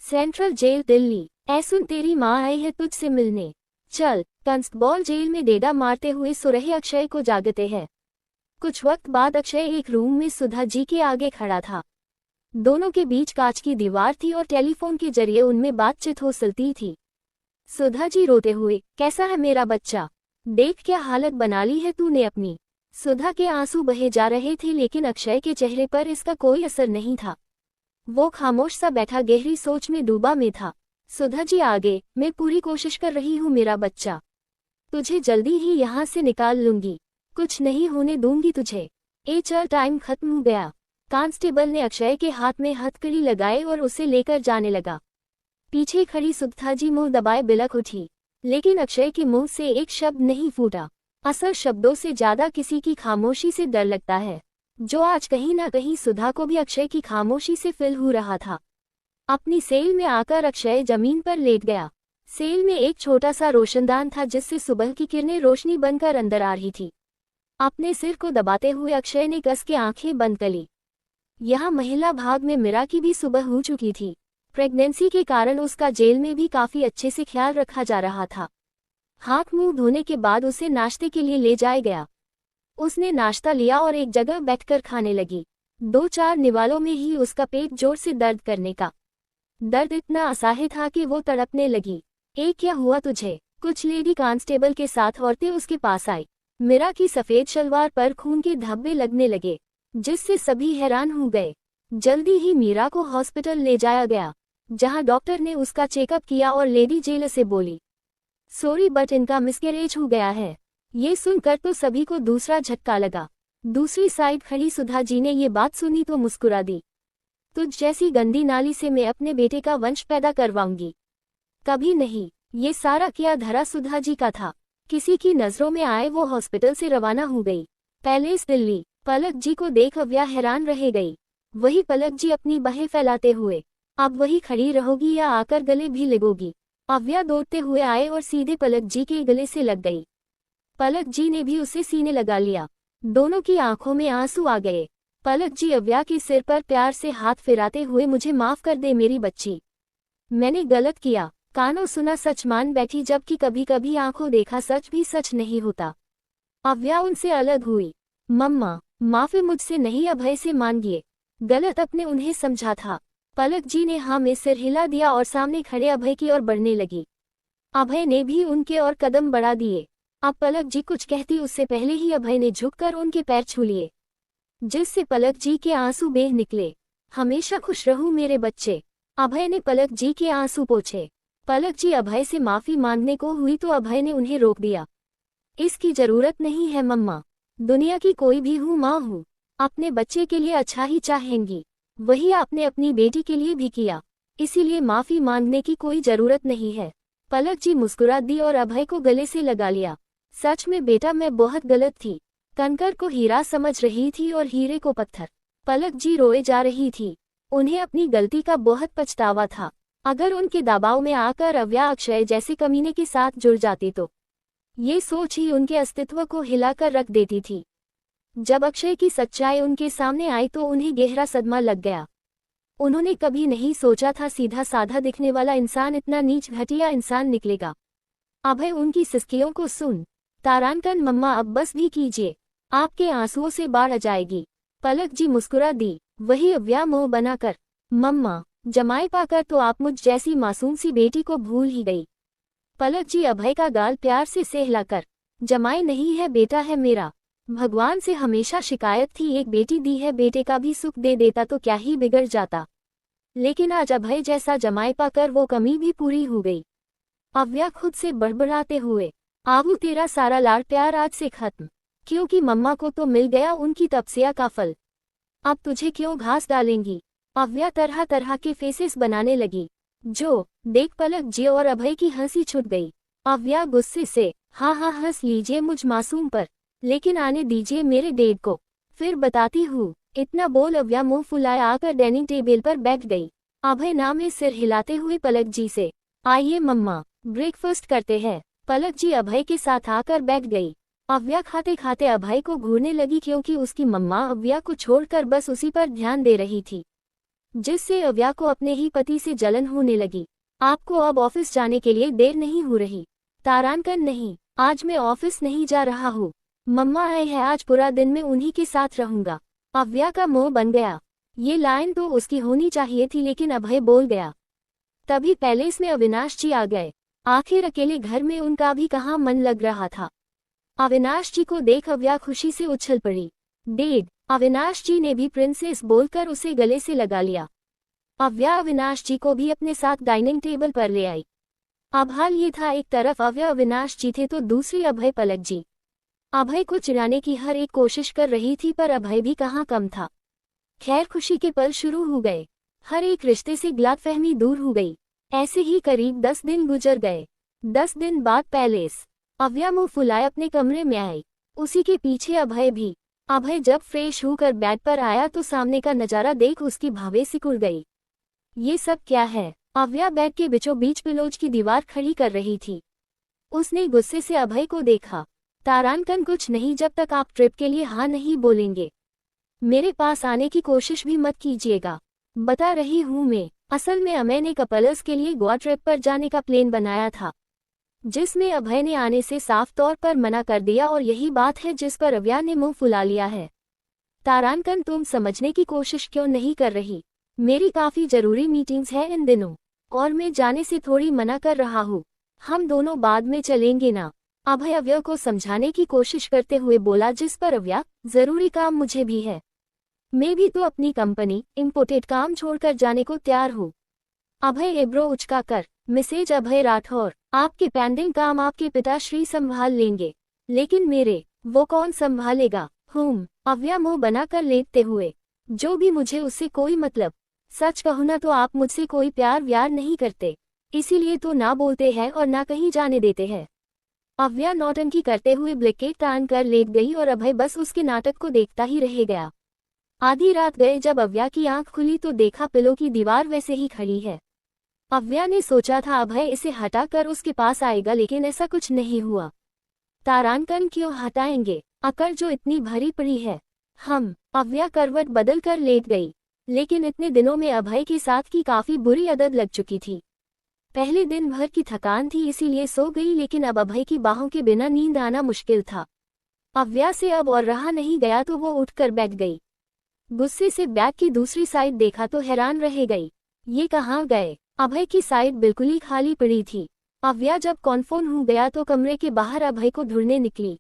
Central jail Delhi. ऐसुन तेरी माँ आई है तुझसे मिलने, चल। कंस्टेबल जेल में डेडा मारते हुए सुरहे अक्षय को जागते हैं। कुछ वक्त बाद अक्षय एक रूम में सुधा जी के आगे खड़ा था। दोनों के बीच कांच की दीवार थी और टेलीफोन के जरिए उनमें बातचीत हो सकती थी। सुधा जी रोते हुए, कैसा है मेरा बच्चा, देख क्या हालत बना ली है तूने अपनी। सुधा के आंसू बहे जा रहे थे लेकिन अक्षय के चेहरे पर इसका कोई असर नहीं था। वो खामोश सा बैठा गहरी सोच में डूबा में था। सुधा जी आगे, मैं पूरी कोशिश कर रही हूँ मेरा बच्चा, तुझे जल्दी ही यहाँ से निकाल लूंगी, कुछ नहीं होने दूंगी तुझे। चल टाइम खत्म हो गया। कांस्टेबल ने अक्षय के हाथ में हथकड़ी लगाए और उसे लेकर जाने लगा। पीछे खड़ी सुधा जी मुंह दबाए बिलख उठी, लेकिन अक्षय के मुंह से एक शब्द नहीं फूटा। असल शब्दों से ज्यादा किसी की खामोशी से डर लगता है, जो आज कहीं ना कहीं सुधा को भी अक्षय की खामोशी से फिल हो रहा था। अपनी सेल में आकर अक्षय जमीन पर लेट गया। सेल में एक छोटा सा रोशनदान था जिससे सुबह की किरणें रोशनी बनकर अंदर आ रही थी। अपने सिर को दबाते हुए अक्षय ने कस के आंखें बंद कर ली। यहाँ महिला भाग में मीरा की भी सुबह हो चुकी थी। प्रेगनेंसी के कारण उसका जेल में भी काफी अच्छे से ख्याल रखा जा रहा था। हाथ मुंह धोने के बाद उसे नाश्ते के लिए ले जाया गया। उसने नाश्ता लिया और एक जगह बैठकर खाने लगी। 2-4 निवालों में ही उसका पेट जोर से दर्द करने का। दर्द इतना असह्य था कि वो तड़पने लगी। क्या हुआ तुझे? कुछ लेडी कांस्टेबल के साथ औरतें उसके पास आई। मीरा की सफेद शलवार पर खून के धब्बे लगने लगे, जिससे सभी हैरान हो गए। जल्दी ही मीरा को हॉस्पिटल ले जाया गया, जहां डॉक्टर ने उसका चेकअप किया और लेडी जेलर से बोली, सॉरी बट इनका मिसकैरेज हो गया है। ये सुनकर तो सभी को दूसरा झटका लगा। दूसरी साइड खड़ी सुधा जी ने ये बात सुनी तो मुस्कुरा दी। तुझ जैसी गंदी नाली से मैं अपने बेटे का वंश पैदा करवाऊंगी, कभी नहीं। ये सारा क्या धरा सुधा जी का था। किसी की नजरों में आए वो हॉस्पिटल से रवाना हो गई। पैलेस दिल्ली। पलक जी को देख अव्या हैरान रह गई। वही पलक जी अपनी बाहें फैलाते हुए, अब वही खड़ी रहोगी या आकर गले भी लगोगी? अव्या दौड़ते हुए आए और सीधे पलक जी के गले से लग गई। पलक जी ने भी उसे सीने लगा लिया। दोनों की आंखों में आंसू आ गए। पलक जी अव्या के सिर पर प्यार से हाथ फिराते हुए, मुझे माफ कर दे मेरी बच्ची, मैंने गलत किया। कानों सुना सच मान बैठी, जबकि कभी कभी आंखों देखा सच भी सच नहीं होता। अव्या उनसे अलग हुई। मम्मा माफी मुझसे नहीं, अभय से मांगिए, गलत अपने उन्हें समझा था। पलक जी ने हाँ में सिर हिला दिया और सामने खड़े अभय की ओर बढ़ने लगी। अभय ने भी उनके ओर कदम बढ़ा दिए। अब पलक जी कुछ कहती उससे पहले ही अभय ने झुककर उनके पैर छू लिए, जिससे पलक जी के आंसू बह निकले। हमेशा खुश रहूं मेरे बच्चे। अभय ने पलक जी के आंसू पोंछे। पलक जी अभय से माफी मांगने को हुई तो अभय ने उन्हें रोक दिया। इसकी जरूरत नहीं है मम्मा, दुनिया की कोई भी हूँ माँ हूँ, अपने बच्चे के लिए अच्छा ही चाहेंगी। वही आपने अपनी बेटी के लिए भी किया, इसीलिए माफी मांगने की कोई जरूरत नहीं है। पलक जी मुस्कुरा दी और अभय को गले से लगा लिया। सच में बेटा मैं बहुत गलत थी, कंकर को हीरा समझ रही थी और हीरे को पत्थर। पलक जी रोए जा रही थी। उन्हें अपनी गलती का बहुत पछतावा था। अगर उनके दबाव में आकर अव्या अक्षय जैसे कमीने के साथ जुड़ जाती तो ये सोच ही उनके अस्तित्व को हिलाकर रख देती थी। जब अक्षय की सच्चाई उनके सामने आई तो उन्हें गहरा सदमा लग गया। उन्होंने कभी नहीं सोचा था सीधा साधा दिखने वाला इंसान इतना नीच घटिया इंसान निकलेगा। अभय उनकी सिसकियों को सुन तारानकन, मम्मा अब बस भी कीजिए, आपके आंसुओं से बाढ़ आ जाएगी। पलक जी मुस्कुरा दी। वही अव्या मुंह बनाकर, मम्मा जमाई पाकर तो आप मुझ जैसी मासूम सी बेटी को भूल ही गई। पलक जी अभय का गाल प्यार से सहलाकर, जमाई नहीं है बेटा है मेरा। भगवान से हमेशा शिकायत थी, एक बेटी दी है, बेटे का भी सुख दे देता तो क्या ही बिगड़ जाता। लेकिन आज अभय जैसा जमाई पाकर वो कमी भी पूरी हो गई। अव्या खुद से बड़बड़ाते हुए, आबू तेरा सारा लाड़ प्यार आज से खत्म, क्योंकि मम्मा को तो मिल गया उनकी तपस्या का फल। अब तुझे क्यों घास डालेंगी? अव्या तरह तरह के फेसेस बनाने लगी। जो देख पलक जी और अभय की हंसी छूट गई। अव्या गुस्से से, हाँ हाँ हंस लीजिए मुझ मासूम पर, लेकिन आने दीजिए मेरे डेड को, फिर बताती हूँ। इतना बोल अव्या मुंह फुलाए आकर डाइनिंग टेबल पर बैठ गई। अभय नाम में सिर हिलाते हुए पलक जी से, आइए मम्मा ब्रेकफास्ट करते हैं। पलक जी अभय के साथ आकर बैठ गई। अव्या खाते खाते अभय को घूरने लगी, क्योंकि उसकी मम्मा अव्या को छोड़कर बस उसी पर ध्यान दे रही थी। जिससे अव्या को अपने ही पति से जलन होने लगी। आपको अब ऑफिस जाने के लिए देर नहीं हो रही? तारांकन, नहीं, आज मैं ऑफिस नहीं जा रहा हूँ। मम्मा आए हैं, आज पूरा दिन मैं उन्हीं के साथ रहूंगा। अव्या का मुंह बन गया। ये लाइन तो उसकी होनी चाहिए थी, लेकिन अभय बोल गया। तभी पैलेस में अविनाश जी आ गए। आखिर अकेले घर में उनका भी कहाँ मन लग रहा था। अविनाश जी को देख अव्या खुशी से उछल पड़ी। डेड, अविनाश जी ने भी प्रिंसेस बोलकर उसे गले से लगा लिया। अव्या अविनाश जी को भी अपने साथ डाइनिंग टेबल पर ले आई। अब हाल ये था, एक तरफ अव्या अविनाश जी थे तो दूसरी अभय पलक जी। अभय को चिढ़ाने की हर एक कोशिश कर रही थी, पर अभय भी कहाँ कम था। खैर, खुशी के पल शुरू हो गए। हर एक रिश्ते से गलतफहमी दूर हो गई। ऐसे ही करीब 10 दिन गुजर गए। 10 दिन बाद पैलेस। अव्या मुंह फुलाए अपने कमरे में आई। उसी के पीछे अभय भी। अभय जब फ्रेश होकर बेड पर आया तो सामने का नजारा देख उसकी भावें सिकुड़ गई। ये सब क्या है? अव्या बेड के बीचों बीच पिलोज की दीवार खड़ी कर रही थी। उसने गुस्से से अभय को देखा। तारांकन, कुछ नहीं जब तक आप ट्रिप के लिए हाँ नहीं बोलेंगे। मेरे पास आने की कोशिश भी मत कीजिएगा। बता रही हूँ मैं, असल में अमय ने कपल्स के लिए गोवा ट्रिप पर जाने का प्लान बनाया था, जिसमें अभय ने आने से साफ तौर पर मना कर दिया, और यही बात है जिस पर अव्या ने मुंह फुला लिया है। तारांकन, तुम समझने की कोशिश क्यों नहीं कर रही? मेरी काफी जरूरी मीटिंग्स है इन दिनों, और मैं जाने से थोड़ी मना कर रहा हूँ। हम दोनों बाद में चलेंगे ना? अभय अव्या को समझाने की कोशिश करते हुए बोला, जिस पर अव्या, जरूरी काम मुझे भी है। मैं भी तो अपनी कंपनी इम्पोर्टेड काम छोड़कर जाने को तैयार हूँ। अभय एब्रो उचकाकर, मिसेज अभय राठौर, आपके पेंडिंग काम आपके पिताश्री संभाल लेंगे, लेकिन मेरे, वो कौन संभालेगा? अव्या मुंह बनाकर लेटते हुए, जो भी मुझे उससे कोई मतलब। सच कहूँ ना तो आप मुझसे कोई प्यार व्यार नहीं करते, इसीलिए तो ना बोलते हैं और ना कहीं जाने देते हैं। अव्या नौटंकी करते हुए ब्लैकेट तान कर लेट गई और अभय बस उसके नाटक को देखता ही रह गया। आधी रात गए जब अव्या की आंख खुली तो देखा पिलो की दीवार वैसे ही खड़ी है। अव्या ने सोचा था अभय इसे हटाकर उसके पास आएगा, लेकिन ऐसा कुछ नहीं हुआ। तारांकन, क्यों हटाएंगे? अकड़ जो इतनी भरी पड़ी है। अव्या करवट बदल कर लेट गई, लेकिन इतने दिनों में अभय के साथ की काफी बुरी आदत लग चुकी थी। पहले दिन भर की थकान थी इसीलिए सो गई, लेकिन अब अभय की बाहों के बिना नींद आना मुश्किल था। अव्या से अब और रहा नहीं गया तो वो उठकर बैठ गई। गुस्से से बैग की दूसरी साइड देखा तो हैरान रह गई। ये कहाँ गए? अभय की साइड बिल्कुल ही खाली पड़ी थी। अव्या जब कॉन्फर्म हो गया तो कमरे के बाहर अभय को ढूंढने निकली।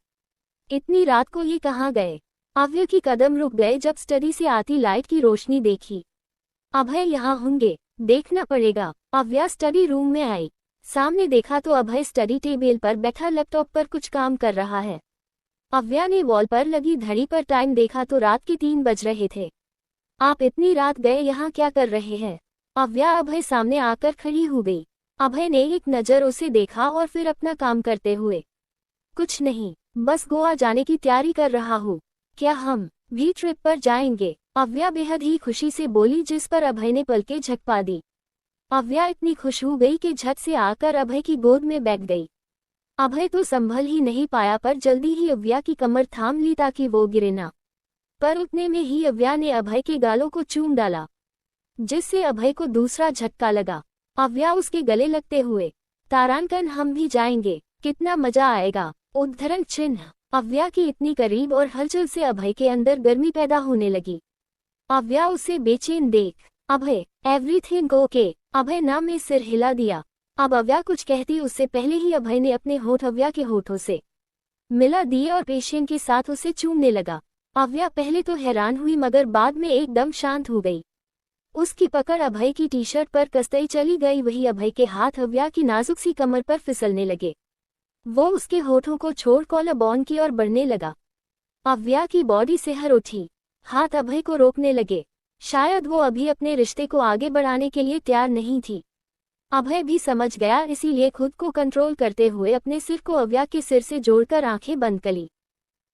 इतनी रात को ये कहाँ गए? अव्या की कदम रुक गए जब स्टडी से आती लाइट की रोशनी देखी। अभय यहाँ होंगे, देखना पड़ेगा। अव्या स्टडी रूम में आई। सामने देखा तो अभय स्टडी टेबल पर बैठा लैपटॉप पर कुछ काम कर रहा है। अव्या ने वॉल पर लगी घड़ी पर टाइम देखा तो रात के 3 बज रहे थे। आप इतनी रात गए यहाँ क्या कर रहे हैं? अव्या अभय सामने आकर खड़ी हो गई। अभय ने एक नज़र उसे देखा और फिर अपना काम करते हुए, कुछ नहीं, बस गोवा जाने की तैयारी कर रहा हूँ। क्या हम भी ट्रिप पर जाएंगे? अव्या बेहद ही खुशी से बोली, जिस पर अभय ने पलकें झपका दी। अव्या इतनी खुश हो गई कि झट से आकर अभय की गोद में बैठ गई। अभय तो संभल ही नहीं पाया, पर जल्दी ही अव्या की कमर थाम ली ताकि वो गिरे ना। पर उतने में ही अव्या ने अभय के गालों को चूम डाला, जिससे अभय को दूसरा झटका लगा। अव्या उसके गले लगते हुए, तारांकन, हम भी जाएंगे, कितना मजा आएगा। उद्धरण चिन्ह। अव्या की इतनी करीब और हलचल से अभय के अंदर गर्मी पैदा होने लगी। अव्या उसे बेचैन देख, अभय, एवरीथिंग ओके? अभय नाम में सिर हिला दिया। अब अव्या कुछ कहती उससे पहले ही अभय ने अपने होठ अव्या के होठों से मिला दिए और पेशेंस के साथ उसे चूमने लगा। अव्या पहले तो हैरान हुई, मगर बाद में एकदम शांत हो गई। उसकी पकड़ अभय की टी शर्ट पर कसते चली गई। वही अभय के हाथ अव्या की नाजुक सी कमर पर फिसलने लगे। वो उसके होठों को छोड़ कॉलर बॉन की ओर बढ़ने लगा। अव्या की बॉडी सिहर उठी, हाथ अभय को रोकने लगे। शायद वो अभी अपने रिश्ते को आगे बढ़ाने के लिए तैयार नहीं थी। अभय भी समझ गया, इसीलिए खुद को कंट्रोल करते हुए अपने सिर को अव्या के सिर से जोड़कर आंखें बंद करी।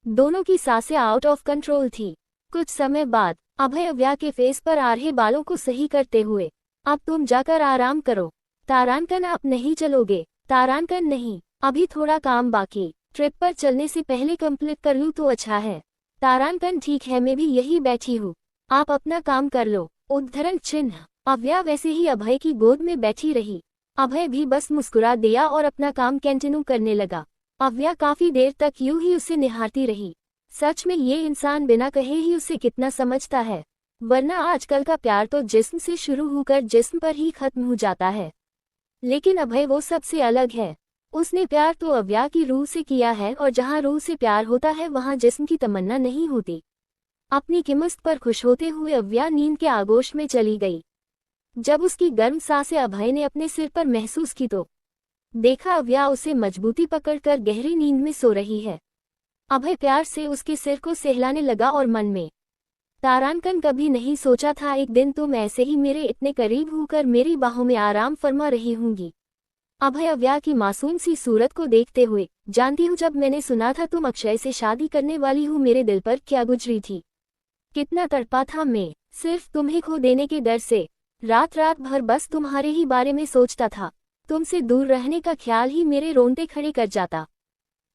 दोनों की सांसें आउट ऑफ कंट्रोल थी। कुछ समय बाद अभय अव्या के फेस पर आ रहे बालों को सही करते हुए, अब तुम जाकर आराम करो। तारांकन, आप नहीं चलोगे? तारांकन, नहीं, अभी थोड़ा काम बाकी, ट्रिप पर चलने से पहले कंप्लीट कर लूँ तो अच्छा है। तारांकन, ठीक है, मैं भी यही बैठी हूँ, आप अपना काम कर लो। उद्धरण चिन्ह। अव्या वैसे ही अभय की गोद में बैठी रही। अभय भी बस मुस्कुरा दिया और अपना काम कंटिन्यू करने लगा। अव्या काफी देर तक यूं ही उसे निहारती रही। सच में ये इंसान बिना कहे ही उसे कितना समझता है, वरना आजकल का प्यार तो जिस्म से शुरू होकर जिस्म पर ही खत्म हो जाता है। लेकिन अभय वो सबसे अलग है। उसने प्यार तो अव्या की रूह से किया है, और जहाँ रूह से प्यार होता है वहाँ जिस्म की तमन्ना नहीं होती। अपनी किस्मत पर खुश होते हुए अव्या नींद के आगोश में चली गई। जब उसकी गर्म सांसें अभय ने अपने सिर पर महसूस की तो देखा अव्या उसे मजबूती पकड़कर गहरी नींद में सो रही है। अभय प्यार से उसके सिर को सहलाने लगा और मन में, तारांकन कभी नहीं सोचा था एक दिन तुम ऐसे ही मेरे इतने करीब होकर मेरी बाहों में आराम फरमा रही होंगी। अभय अव्या की मासूम सी सूरत को देखते हुए, जानती हूँ जब मैंने सुना था तुम अक्षय से शादी करने वाली हो मेरे दिल पर क्या गुजरी थी। कितना तड़पा था मैं, सिर्फ तुम्हें खो देने के डर से। रात रात भर बस तुम्हारे ही बारे में सोचता था। तुमसे दूर रहने का ख्याल ही मेरे रोंगटे खड़े कर जाता,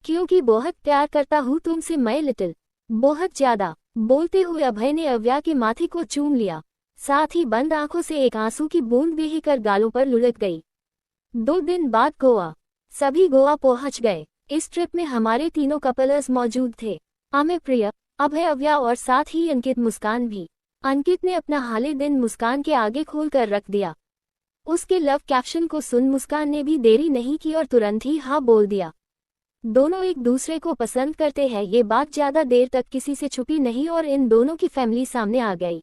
क्योंकि बहुत प्यार करता हूँ तुमसे मैं लिटिल, बहुत ज्यादा। बोलते हुए अभय ने अव्या के माथे को चूम लिया, साथ ही बंद आंखों से एक आंसू की बूंद बहकर गालों पर लुढ़क गई। 2 दिन बाद गोवा। सभी गोवा पहुंच गए। इस ट्रिप में हमारे तीनों कपल्स मौजूद थे, अमेय, प्रिया, अभय, अव्या और साथ ही अंकित, मुस्कान भी। अंकित ने अपना हाले दिन मुस्कान के आगे खोल कर रख दिया। उसके लव कैप्शन को सुन मुस्कान ने भी देरी नहीं की और तुरंत ही हाँ बोल दिया। दोनों एक दूसरे को पसंद करते हैं, ये बात ज्यादा देर तक किसी से छुपी नहीं और इन दोनों की फैमिली सामने आ गई।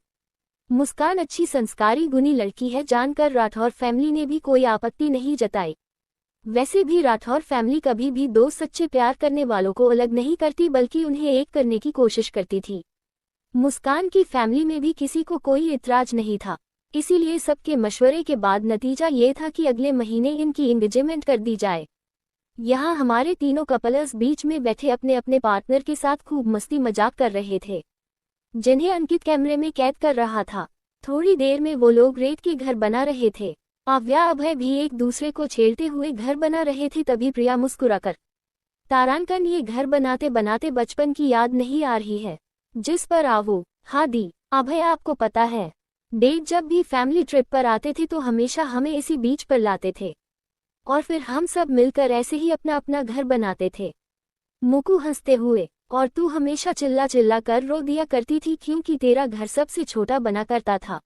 मुस्कान अच्छी संस्कारी गुणी लड़की है जानकर राठौर फैमिली ने भी कोई आपत्ति नहीं जताई। वैसे भी राठौर फैमिली कभी भी दो सच्चे प्यार करने वालों को अलग नहीं करती, बल्कि उन्हें एक करने की कोशिश करती थी। मुस्कान की फैमिली में भी किसी को कोई इतराज नहीं था, इसीलिए सबके मशवरे के बाद नतीजा ये था कि अगले महीने इनकी एंगेजमेंट कर दी जाए। यहाँ हमारे तीनों कपल्स बीच में बैठे अपने अपने पार्टनर के साथ खूब मस्ती मजाक कर रहे थे, जिन्हें अंकित कैमरे में कैद कर रहा था। थोड़ी देर में वो लोग रेत के घर बना रहे थे। अव्या, अभय भी एक दूसरे को छेड़ते हुए घर बना रहे थे। तभी प्रिया मुस्कुराकर, तारांकन ये घर बनाते बनाते बचपन की याद नहीं आ रही है जिस पर आवो। हाँ दी। अभय, आपको पता है डेट जब भी फैमिली ट्रिप पर आते थे तो हमेशा हमें इसी बीच पर लाते थे और फिर हम सब मिलकर ऐसे ही अपना अपना घर बनाते थे। मुकु हंसते हुए, और तू हमेशा चिल्ला चिल्ला कर रो दिया करती थी क्योंकि तेरा घर सबसे छोटा बना करता था।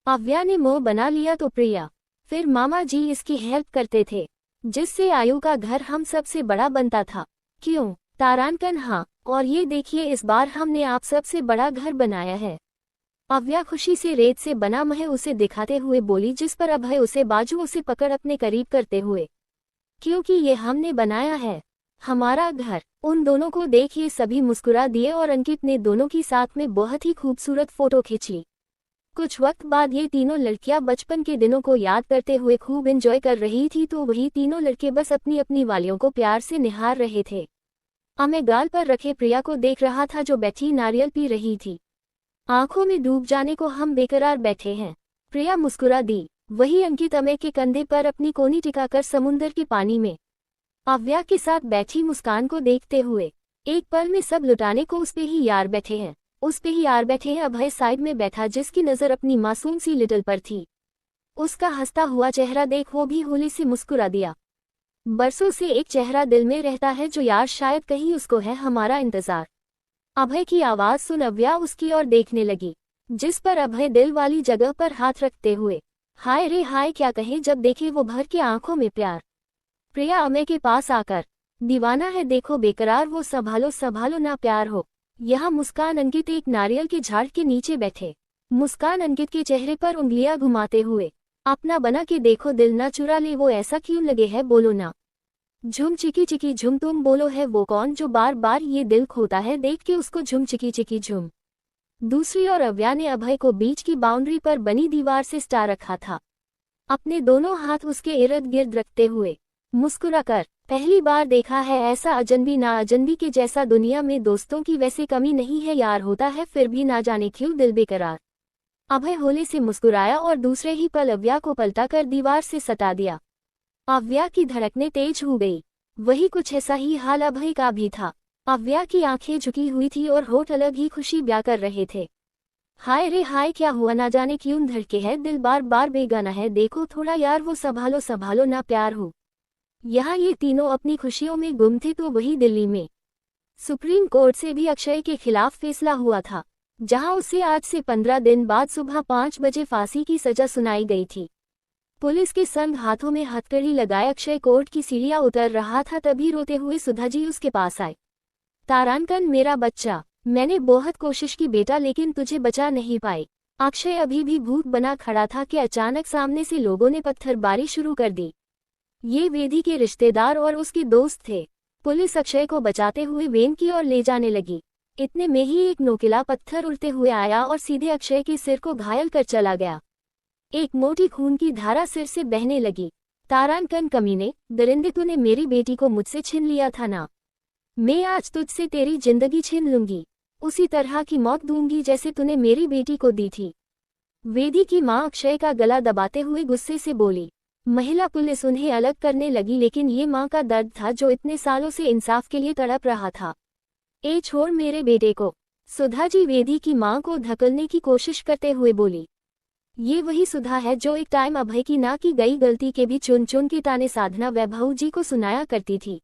अव्या ने मुंह बना लिया तो प्रिया, फिर मामा जी इसकी हेल्प करते थे जिससे आयु का घर हम सबसे बड़ा बनता था। क्यों? तारांकन, हाँ, और ये देखिए इस बार हमने आप सबसे बड़ा घर बनाया है। अव्या खुशी से रेत से बना मह उसे दिखाते हुए बोली, जिस पर अभय उसे बाजुओं से पकड़ अपने करीब करते हुए, क्योंकि ये हमने बनाया है हमारा घर। उन दोनों को देखिए सभी मुस्कुरा दिए और अंकित ने दोनों की साथ में बहुत ही खूबसूरत फोटो खींच ली। कुछ वक्त बाद ये तीनों लड़कियां बचपन के दिनों को याद करते हुए खूब एंजॉय कर रही थी, तो वही तीनों लड़के बस अपनी अपनी वालियों को प्यार से निहार रहे थे। अमेय गाल पर रखे प्रिया को देख रहा था जो बैठी नारियल पी रही थी। आंखों में डूब जाने को हम बेकरार बैठे हैं। प्रिया मुस्कुरा दी। वही अंकित अमेय के कंधे पर अपनी कोनी टिकाकर समुंदर के पानी में अव्या के साथ बैठी मुस्कान को देखते हुए, एक पल में सब लुटाने को उस पे ही यार बैठे हैं, उस पे ही यार बैठे हैं। अभय साइड में बैठा जिसकी नजर अपनी मासूम सी लिटिल पर थी, उसका हंसता हुआ चेहरा देख वो भी होली से मुस्कुरा दिया। बरसों से एक चेहरा दिल में रहता है जो यार शायद कहीं उसको है हमारा इंतजार। अभय की आवाज सुन अव्या उसकी ओर देखने लगी, जिस पर अभय दिल वाली जगह पर हाथ रखते हुए, हाय रे हाय क्या कहे जब देखे वो भर के आंखों में प्यार। प्रिया अमेय के पास आकर, दीवाना है देखो बेकरार वो, संभालो संभालो ना प्यार हो। यहाँ मुस्कान अंकित एक नारियल के झाड़ के नीचे बैठे। मुस्कान अंकित के चेहरे पर उंगलियां घुमाते हुए, अपना बना के देखो दिल ना चुरा ले वो ऐसा क्यों लगे है बोलो ना। झुम चिकी चिकी झुम तुम बोलो है वो कौन जो बार बार ये दिल खोता है देख के उसको झुम चिकी चिकी झुम। दूसरी ओर अव्या ने अभय को बीच की बाउंड्री पर बनी दीवार से स्टा रखा था, अपने दोनों हाथ उसके इर्द गिर्द रखते हुए मुस्कुराकर, पहली बार देखा है ऐसा अजनबी ना अजनबी के जैसा, दुनिया में दोस्तों की वैसे कमी नहीं है यार होता है फिर भी ना जाने क्यों दिल बेकरार। अभय होले से मुस्कुराया और दूसरे ही पल अव्या को पलटाकर दीवार से सटा दिया। अव्या की धड़कनें तेज हो गई। वही कुछ ऐसा ही हाल अभय का भी था। अव्या की आंखें झुकी हुई थी और होठ अलग ही खुशी ब्याह कर रहे थे। हाय रे हाय, क्या हुआ, ना जाने क्यों धड़के है दिल, बार बार बेगाना है, देखो थोड़ा यार वो संभालो संभालो ना प्यार हो। यहाँ ये तीनों अपनी खुशियों में गुम थे तो वही दिल्ली में सुप्रीम कोर्ट से भी अक्षय के खिलाफ फैसला हुआ था, जहां उसे आज से 15 दिन बाद सुबह 5 बजे फांसी की सजा सुनाई गई थी। पुलिस के संग हाथों में हथकड़ी लगाए अक्षय कोर्ट की सीढ़ियां उतर रहा था, तभी रोते हुए सुधा जी उसके पास आए। तारांकन मेरा बच्चा, मैंने बहुत कोशिश की बेटा लेकिन तुझे बचा नहीं पाए। अक्षय अभी भी भूत बना खड़ा था कि अचानक सामने से लोगों ने पत्थरबारी शुरू कर दी। ये वेदी के रिश्तेदार और उसके दोस्त थे। पुलिस अक्षय को बचाते हुए वेन की ओर ले जाने लगी। इतने में ही एक नोकीला पत्थर उड़ते हुए आया और सीधे अक्षय के सिर को घायल कर चला गया। एक मोटी खून की धारा सिर से बहने लगी। तारांकन कमीने, दरिंदे, तूने मेरी बेटी को मुझसे छीन लिया था ना। मैं आज तुझसे तेरी जिंदगी छीन लूंगी, उसी तरह की मौत दूंगी जैसे तूने मेरी बेटी को दी थी। वेदी की मां अक्षय का गला दबाते हुए गुस्से से बोली। महिला पुलिस उन्हें अलग करने लगी, लेकिन ये मां का दर्द था जो इतने सालों से इंसाफ के लिए तड़प रहा था। ए छोड़ मेरे बेटे को, सुधा जी वेदी की मां को धकलने की कोशिश करते हुए बोली। ये वही सुधा है जो एक टाइम अभय की ना की गई गलती के भी चुन चुन के ताने साधना वैभव जी को सुनाया करती थी।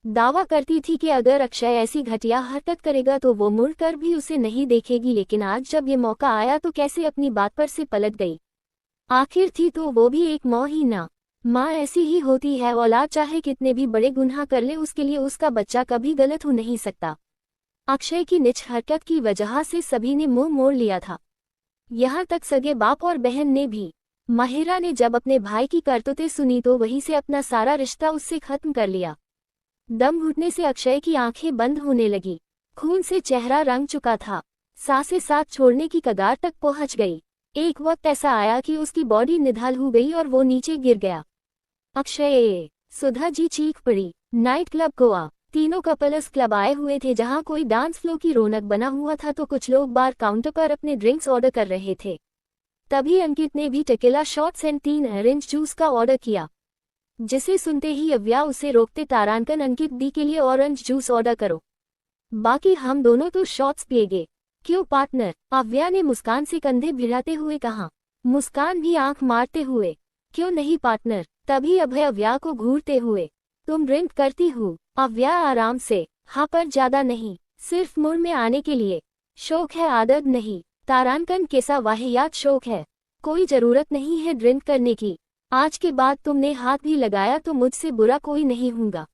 दावा करती थी कि अगर अक्षय ऐसी घटिया हरकत करेगा तो वो मुड़कर भी उसे नहीं देखेगी, लेकिन आज जब ये मौका आया तो कैसे अपनी बात पर से पलट गई। आखिर थी तो वो भी एक माँ ही ना। माँ ऐसी ही होती है, औलाद चाहे कितने भी बड़े गुनाह कर ले उसके लिए उसका बच्चा कभी गलत हो नहीं सकता। अक्षय की नीच हरकत की वजह से सभी ने मुंह मोड़ लिया था, यहाँ तक सगे बाप और बहन ने भी। माहिरा ने जब अपने भाई की करतूतें सुनी तो वहीं से अपना सारा रिश्ता उससे खत्म कर लिया। दम घुटने से अक्षय की आंखें बंद होने लगी। खून से चेहरा रंग चुका था, सांसें साथ छोड़ने की कगार तक पहुंच गई। एक वक्त ऐसा आया कि उसकी बॉडी निढाल हो गई और वो नीचे गिर गया। अक्षय, सुधा जी चीख पड़ी। नाइट क्लब गोवा, तीनों कपल्स क्लब आए हुए थे जहां कोई डांस फ्लो की रौनक बना हुआ था तो कुछ लोग बार काउंटर पर अपने ड्रिंक्स ऑर्डर कर रहे थे। तभी अंकित ने भी tequila shots and 3 orange juice का ऑर्डर किया, जिसे सुनते ही अव्या उसे रोकते। तारांकन, अंकित दी के लिए ऑरेंज जूस ऑर्डर करो, बाकी हम दोनों तो शॉट्स पिएंगे। क्यों पार्टनर, अव्या ने मुस्कान से कंधे भिड़ाते हुए कहा। मुस्कान भी आंख मारते हुए, क्यों नहीं पार्टनर। तभी अभय अव्या को घूरते हुए, तुम ड्रिंक करती हो। अव्या आराम से, हाँ पर ज्यादा नहीं, सिर्फ मूड में आने के लिए। शौक है, आदत नहीं। तारांकन, कैसा वाहियात शौक है, कोई जरूरत नहीं है ड्रिंक करने की। आज के बाद तुमने हाथ भी लगाया तो मुझसे बुरा कोई नहीं होगा।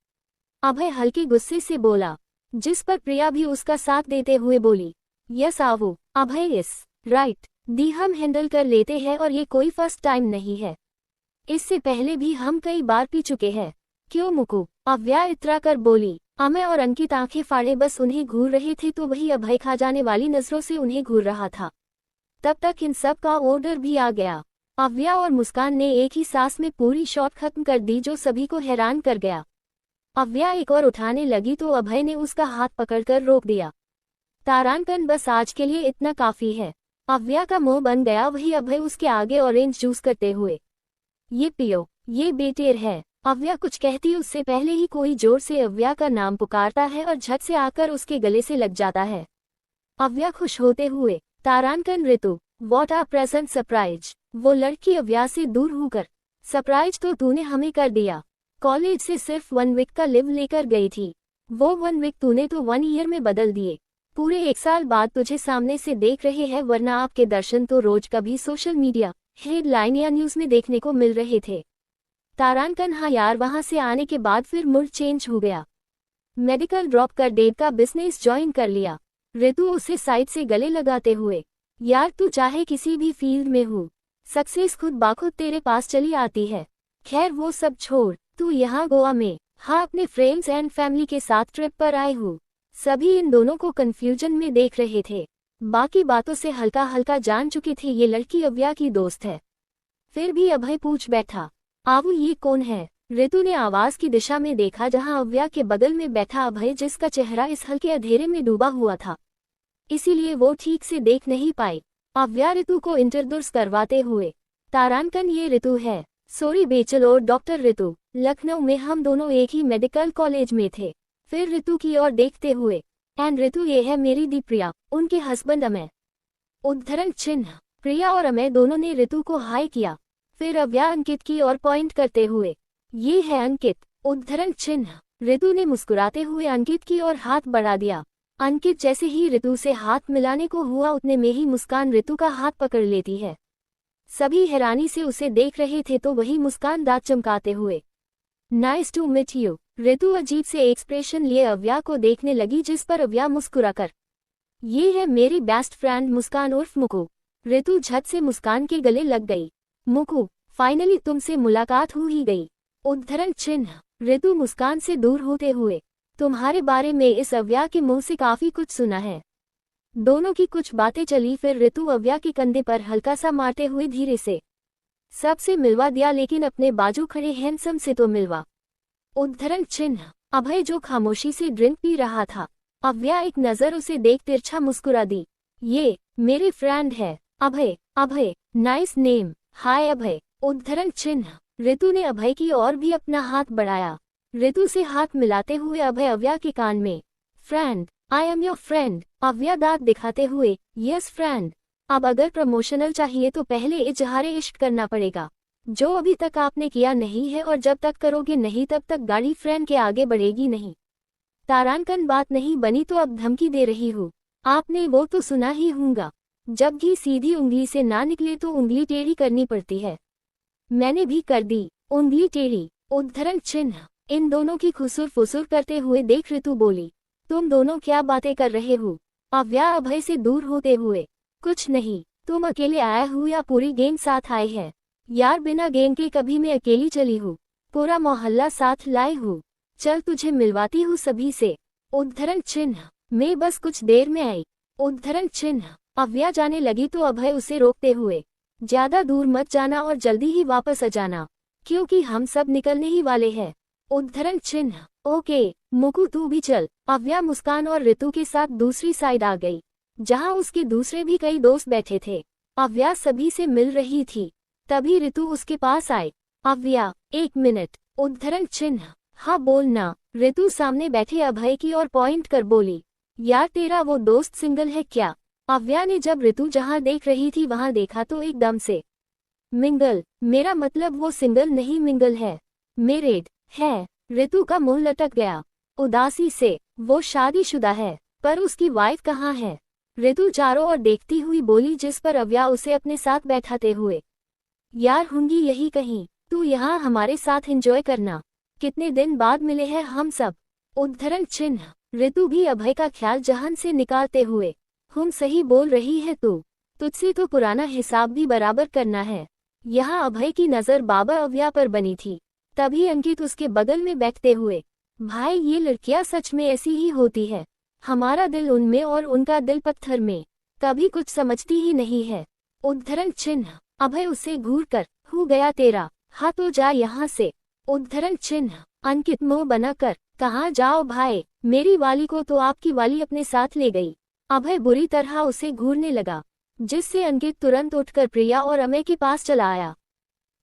अभय हल्के गुस्से से बोला, जिस पर प्रिया भी उसका साथ देते हुए बोली, यस आवो। अभय, यस राइट दी, हम हैंडल कर लेते हैं और ये कोई फर्स्ट टाइम नहीं है, इससे पहले भी हम कई बार पी चुके हैं। क्यों मुकु, अव्या इतरा कर बोली। अमय और अंकित आंखें फाड़े बस उन्हें घूर रहे थे तो वही अभय खा जाने वाली नजरों से उन्हें घूर रहा था। तब तक इन सब का ऑर्डर भी आ गया। अव्या और मुस्कान ने एक ही सांस में पूरी शॉट खत्म कर दी जो सभी को हैरान कर गया। अव्या एक और उठाने लगी तो अभय ने उसका हाथ पकड़कर रोक दिया। तारांकन, बस आज के लिए इतना काफी है। अव्या का मुंह बन गया, वही अभय उसके आगे ऑरेंज जूस करते हुए, ये पियो, ये बेटेर है। अव्या कुछ कहती उससे पहले ही कोई जोर से अव्या का नाम पुकारता है और झट से आकर उसके गले से लग जाता है। अव्या खुश होते हुए, तारांकन, ऋतु, व्हाट आ प्रेजेंट सरप्राइज। वो लड़की अव्या से दूर होकर, सरप्राइज तो तूने हमें कर दिया। कॉलेज से सिर्फ 1 वीक का लिव लेकर गई थी, वो 1 वीक तूने तो 1 ईयर में बदल दिए। पूरे 1 साल बाद तुझे सामने से देख रहे हैं, वरना आपके दर्शन तो रोज कभी सोशल मीडिया हेडलाइन या न्यूज में देखने को मिल रहे थे। तारांकन, हाँ यार, वहां से आने के बाद फिर मूड चेंज हो गया। मेडिकल ड्रॉप कर डेट का बिजनेस ज्वाइन कर लिया। ऋतु उसे साइड से गले लगाते हुए, यार तू चाहे किसी भी फील्ड में हो, सक्सेस खुद बाखुद तेरे पास चली आती है। खैर वो सब छोड़, तू यहाँ गोवा में, हाँ, अपने फ्रेंड्स एंड फैमिली के साथ ट्रिप पर आए हो। सभी इन दोनों को कंफ्यूजन में देख रहे थे, बाकी बातों से हल्का हल्का जान चुके थे ये लड़की अव्या की दोस्त है। फिर भी अभय पूछ बैठा, आवू ये कौन है। ऋतु ने आवाज की दिशा में देखा जहां अव्या के बगल में बैठा अभय, जिसका चेहरा इस हल्के अंधेरे में डूबा हुआ था, इसीलिए वो ठीक से देख नहीं पाई। अव्या ऋतु को इंट्रोड्यूस करवाते हुए, तारांकन, ये ऋतु है, सॉरी बेचल और डॉक्टर ऋतु, लखनऊ में हम दोनों एक ही मेडिकल कॉलेज में थे। फिर ऋतु की ओर देखते हुए, एंड ऋतु, ये है मेरी दी प्रिया, उनके हस्बैंड अमय। उद्धरण चिन्ह। प्रिया और अमय दोनों ने ऋतु को हाय किया। फिर अव्या अंकित की ओर पॉइंट करते हुए, ये है अंकित। उद्धरण चिन्ह। ऋतु ने मुस्कुराते हुए अंकित की ओर हाथ बढ़ा दिया। अंकित जैसे ही ऋतु से हाथ मिलाने को हुआ उतने में ही मुस्कान ऋतु का हाथ पकड़ लेती है। सभी हैरानी से उसे देख रहे थे तो वही मुस्कान दांत चमकाते हुए, नाइस टू मीट यू। ऋतु अजीब से एक्सप्रेशन लिए अव्या को देखने लगी जिस पर अव्या मुस्कुराकर, ये है मेरी बेस्ट फ्रेंड मुस्कान उर्फ मुकु। ऋतु झट से मुस्कान के गले लग गई। मुकु, फाइनली तुमसे मुलाकात हो ही गई। उद्धरण चिन्ह। ऋतु मुस्कान से दूर होते हुए, तुम्हारे बारे में इस अव्या के मुंह से काफी कुछ सुना है। दोनों की कुछ बातें चली फिर ऋतु अव्या के कंधे पर हल्का सा मारते हुए धीरे से सबसे मिलवा दिया, लेकिन अपने बाजू खड़े हैंडसम से तो मिलवा। उद्धरण चिन्ह। अभय जो खामोशी से ड्रिंक पी रहा था, अव्या एक नजर उसे देख तिरछा मुस्कुरा दी। ये मेरे फ्रेंड है अभय। अभय, नाइस नेम। हाय अभय। उद्धरण चिन्ह। ऋतु ने अभय की ओर भी अपना हाथ बढ़ाया। ऋतु से हाथ मिलाते हुए अभय अव्या के कान में, friend, I am your friend. Avya दांत दिखाते हुए, यस फ्रेंड। अब अगर प्रमोशनल चाहिए तो पहले इजहारे इश्क करना पड़ेगा, जो अभी तक आपने किया नहीं है, और जब तक करोगे नहीं तब तक गाड़ी फ्रेंड के आगे बढ़ेगी नहीं। तारांकन बात नहीं बनी तो अब धमकी दे रही हूँ। आपने वो तो सुना ही होगा, जब घी सीधी उंगली से ना निकले तो उंगली टेढ़ी करनी पड़ती है। मैंने भी कर दी उंगली टेढ़ी। उद्धरण चिन्ह। इन दोनों की खुसुर फुसुर करते हुए देख ऋतु बोली, तुम दोनों क्या बातें कर रहे हो? अव्या अभय से दूर होते हुए, कुछ नहीं। तुम अकेले आया हो या पूरी गैंग साथ आए हैं? यार बिना गैंग के कभी मैं अकेली चली हूँ, पूरा मोहल्ला साथ लाए हूँ। चल तुझे मिलवाती हूँ सभी से। उद्धरण चिन्ह। मैं बस कुछ देर में आई। उद्धरण चिन्ह। अव्या जाने लगी तो अभय उसे रोकते हुए, ज्यादा दूर मत जाना और जल्दी ही वापस आ जाना, क्योंकि हम सब निकलने ही वाले हैं। उद्धरण चिन्ह। ओके मुकु तू भी चल। अव्या मुस्कान और ऋतु के साथ दूसरी साइड आ गई, जहां उसके दूसरे भी कई दोस्त बैठे थे। अव्या सभी से मिल रही थी, तभी ऋतु उसके पास आई। अव्या, एक मिनट। उद्धरण चिन्ह। हाँ बोलना। ऋतु सामने बैठे अभय की ओर पॉइंट कर बोली, यार तेरा वो दोस्त सिंगल है क्या? अव्या ने जब ऋतु जहां देख रही थी वहां देखा तो एकदम से, मिंगल? मेरा मतलब वो सिंगल नहीं मिंगल है, मैरिड है। ऋतु का मुंह लटक गया उदासी से। वो शादीशुदा है, पर उसकी वाइफ कहाँ है? ऋतु चारों ओर देखती हुई बोली, जिस पर अव्या उसे अपने साथ बैठाते हुए, यार होंगी यही कहीं, तू यहाँ हमारे साथ एंजॉय करना, कितने दिन बाद मिले हैं हम सब। उद्धरण चिन्ह। ऋतु भी अभय का ख्याल जहन से निकालते हुए, हम सही बोल रही है तू, तुझसे तो पुराना हिसाब भी बराबर करना है। यहाँ अभय की नजर बाबा अव्या पर बनी थी, तभी अंकित उसके बगल में बैठते हुए, भाई ये लड़कियां सच में ऐसी ही होती है, हमारा दिल उनमें और उनका दिल पत्थर में, कभी कुछ समझती ही नहीं है। उद्धरण चिन्ह। अभय उसे घूर कर, हो गया तेरा, हाँ तो जा यहाँ से। उद्धरण चिन्ह। अंकित मुंह बनाकर, कहाँ जाओ भाई, मेरी वाली को तो आपकी वाली अपने साथ ले गई। अभय बुरी तरह उसे घूरने लगा, जिससे अंकित तुरंत उठकर प्रिया और अमय के पास चला आया।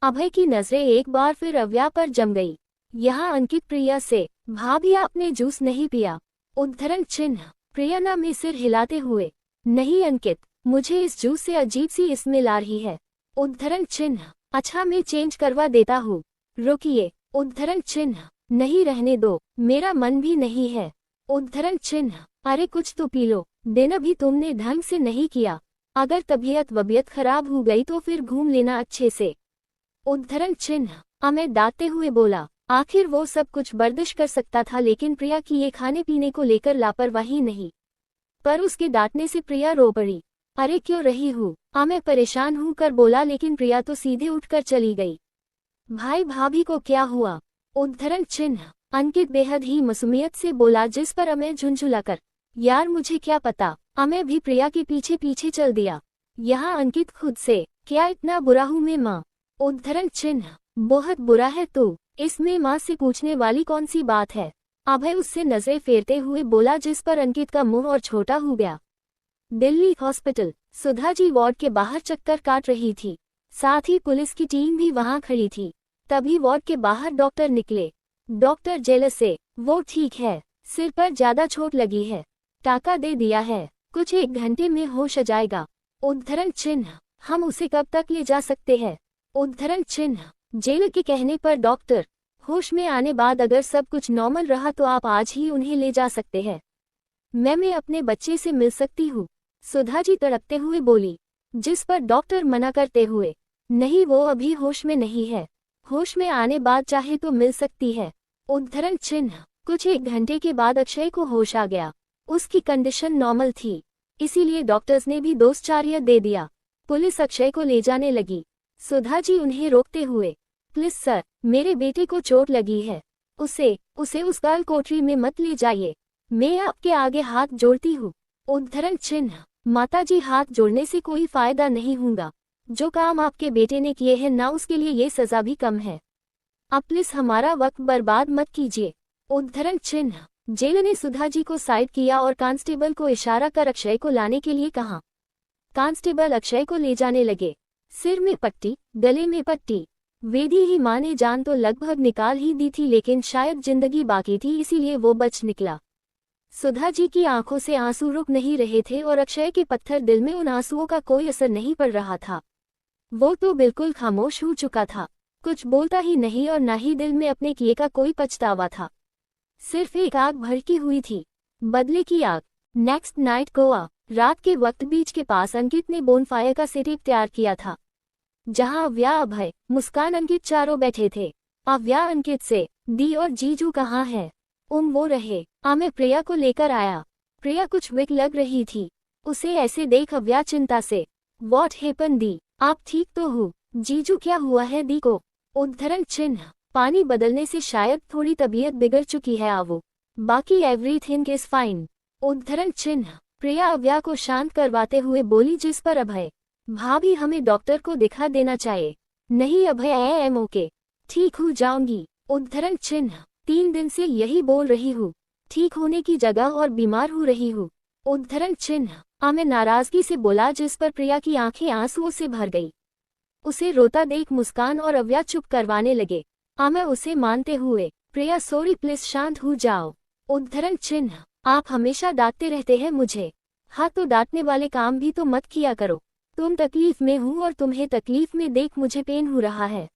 अभय की नजरें एक बार फिर अव्या पर जम गई। यहाँ अंकित प्रिया से, भाभी आपने जूस नहीं पिया? उद्धरण चिन्ह। प्रिया ना में सिर हिलाते हुए, नहीं अंकित, मुझे इस जूस से अजीब सी स्मेल आ रही है। उद्धरण चिन्ह। अच्छा मैं चेंज करवा देता हूँ, रुकिए। उद्धरण चिन्ह। नहीं रहने दो, मेरा मन भी नहीं है। उद्धरण चिन्ह। अरे कुछ तो पी लो, दिन अभी तुमने ढंग से नहीं किया, अगर तबीयत वबीयत खराब हो गई तो फिर घूम लेना अच्छे से। उद्धरण चिन्ह। अमय दांतते हुए बोला, आखिर वो सब कुछ बर्दाश्त कर सकता था, लेकिन प्रिया की ये खाने पीने को लेकर लापरवाही नहीं। पर उसके डांटने से प्रिया रो पड़ी। अरे क्यों रही हूँ? अमय परेशान हूँ कर बोला, लेकिन प्रिया तो सीधे उठकर चली गई। भाई भाभी को क्या हुआ? उद्धरण चिन्ह। अंकित बेहद ही मासूमियत से बोला, जिस पर अमय झुंझुलाकर, यार मुझे क्या पता। अमय भी प्रिया के पीछे पीछे चल दिया। यहाँ अंकित खुद से, क्या इतना बुरा हूँ मैं माँ? उद्धरण चिन्ह। बहुत बुरा है तू, इसमें माँ से पूछने वाली कौन सी बात है? अभय उससे नजरें फेरते हुए बोला, जिस पर अंकित का मुंह और छोटा हो गया। दिल्ली हॉस्पिटल। सुधा जी वार्ड के बाहर चक्कर काट रही थी, साथ ही पुलिस की टीम भी वहां खड़ी थी। तभी वार्ड के बाहर डॉक्टर निकले। डॉक्टर जेलस से, वो ठीक है, सिर पर ज्यादा चोट लगी है, टाका दे दिया है, कुछ 1 घंटे में होश आ जाएगा। उद्धरण चिन्ह, हम उसे कब तक ले जा सकते हैं? उद्धरण चिन्ह, जेल के कहने पर डॉक्टर, होश में आने बाद अगर सब कुछ नॉर्मल रहा तो आप आज ही उन्हें ले जा सकते हैं। मैं अपने बच्चे से मिल सकती हूँ, सुधा जी तड़पते हुए बोली, जिस पर डॉक्टर मना करते हुए, नहीं वो अभी होश में नहीं है, होश में आने बाद चाहे तो मिल सकती है। उद्धरण चिन्ह, कुछ 1 घंटे के बाद अक्षय को होश आ गया। उसकी कंडीशन नॉर्मल थी, इसीलिए डॉक्टर्स ने भी दोषचार्य दे दिया। पुलिस अक्षय को ले जाने लगी। सुधा जी उन्हें रोकते हुए, प्लीज सर, मेरे बेटे को चोट लगी है, उसे उस काल कोठरी में मत ले जाइए, मैं आपके आगे हाथ जोड़ती हूँ। उद्धरण चिन्ह, माताजी हाथ जोड़ने से कोई फायदा नहीं होगा, जो काम आपके बेटे ने किए हैं ना उसके लिए ये सजा भी कम है, आप प्लीज हमारा वक्त बर्बाद मत कीजिए। उद्धरण चिन्ह, जेल ने सुधा जी को साइड किया और कांस्टेबल को इशारा कर अक्षय को लाने के लिए कहा। कांस्टेबल अक्षय को ले जाने लगे। सिर में पट्टी, गले में पट्टी, वेदी ही माँ ने जान तो लगभग निकाल ही दी थी, लेकिन शायद जिंदगी बाकी थी इसीलिए वो बच निकला। सुधा जी की आंखों से आंसू रुक नहीं रहे थे और अक्षय के पत्थर दिल में उन आंसुओं का कोई असर नहीं पड़ रहा था। वो तो बिल्कुल खामोश हो चुका था, कुछ बोलता ही नहीं और ना ही दिल में अपने किए का कोई पछतावा था। सिर्फ एक आग भड़की हुई थी, बदले की आग। नेक्स्ट नाइट गोवा, रात के वक्त बीच के पास अंकित ने बोनफायर का सेटअप तैयार किया था, जहां अव्या, अभय, मुस्कान, अंकित चारों बैठे थे। अव्या अंकित से, दी और जीजू कहाँ है? वो रहे, मैं प्रिया को लेकर आया। प्रिया कुछ वीक लग रही थी, उसे ऐसे देख अव्या चिंता से, व्हाट हैपन दी, आप ठीक तो हो? जीजू क्या हुआ है दी को? उद्धरण चिन्ह, पानी बदलने से शायद थोड़ी तबीयत बिगड़ चुकी है आवो, बाकी एवरीथिंग इज फाइन। उद्धरण चिन्ह, प्रिया अव्या को शांत करवाते हुए बोली, जिस पर अभय, भाभी हमें डॉक्टर को दिखा देना चाहिए। नहीं अभय, आई एम ओके, ठीक हो जाऊंगी। उद्धरण चिन्ह, 3 दिन से यही बोल रही हूँ, ठीक होने की जगह और बीमार हो रही हूँ। उद्धरण चिन्ह, मैं नाराजगी से बोला, जिस पर प्रिया की आंखें आंसुओं से भर गई। उसे रोता देख मुस्कान और अव्या चुप करवाने लगे। मैं उसे मानते हुए, प्रिया सॉरी प्लीज शांत हो जाओ। उद्धरण चिन्ह, आप हमेशा डांटते रहते हैं मुझे, हाँ तो डांटने वाले काम भी तो मत किया करो। तुम तकलीफ में हूँ और तुम्हें तकलीफ में देख मुझे पेन हो रहा है,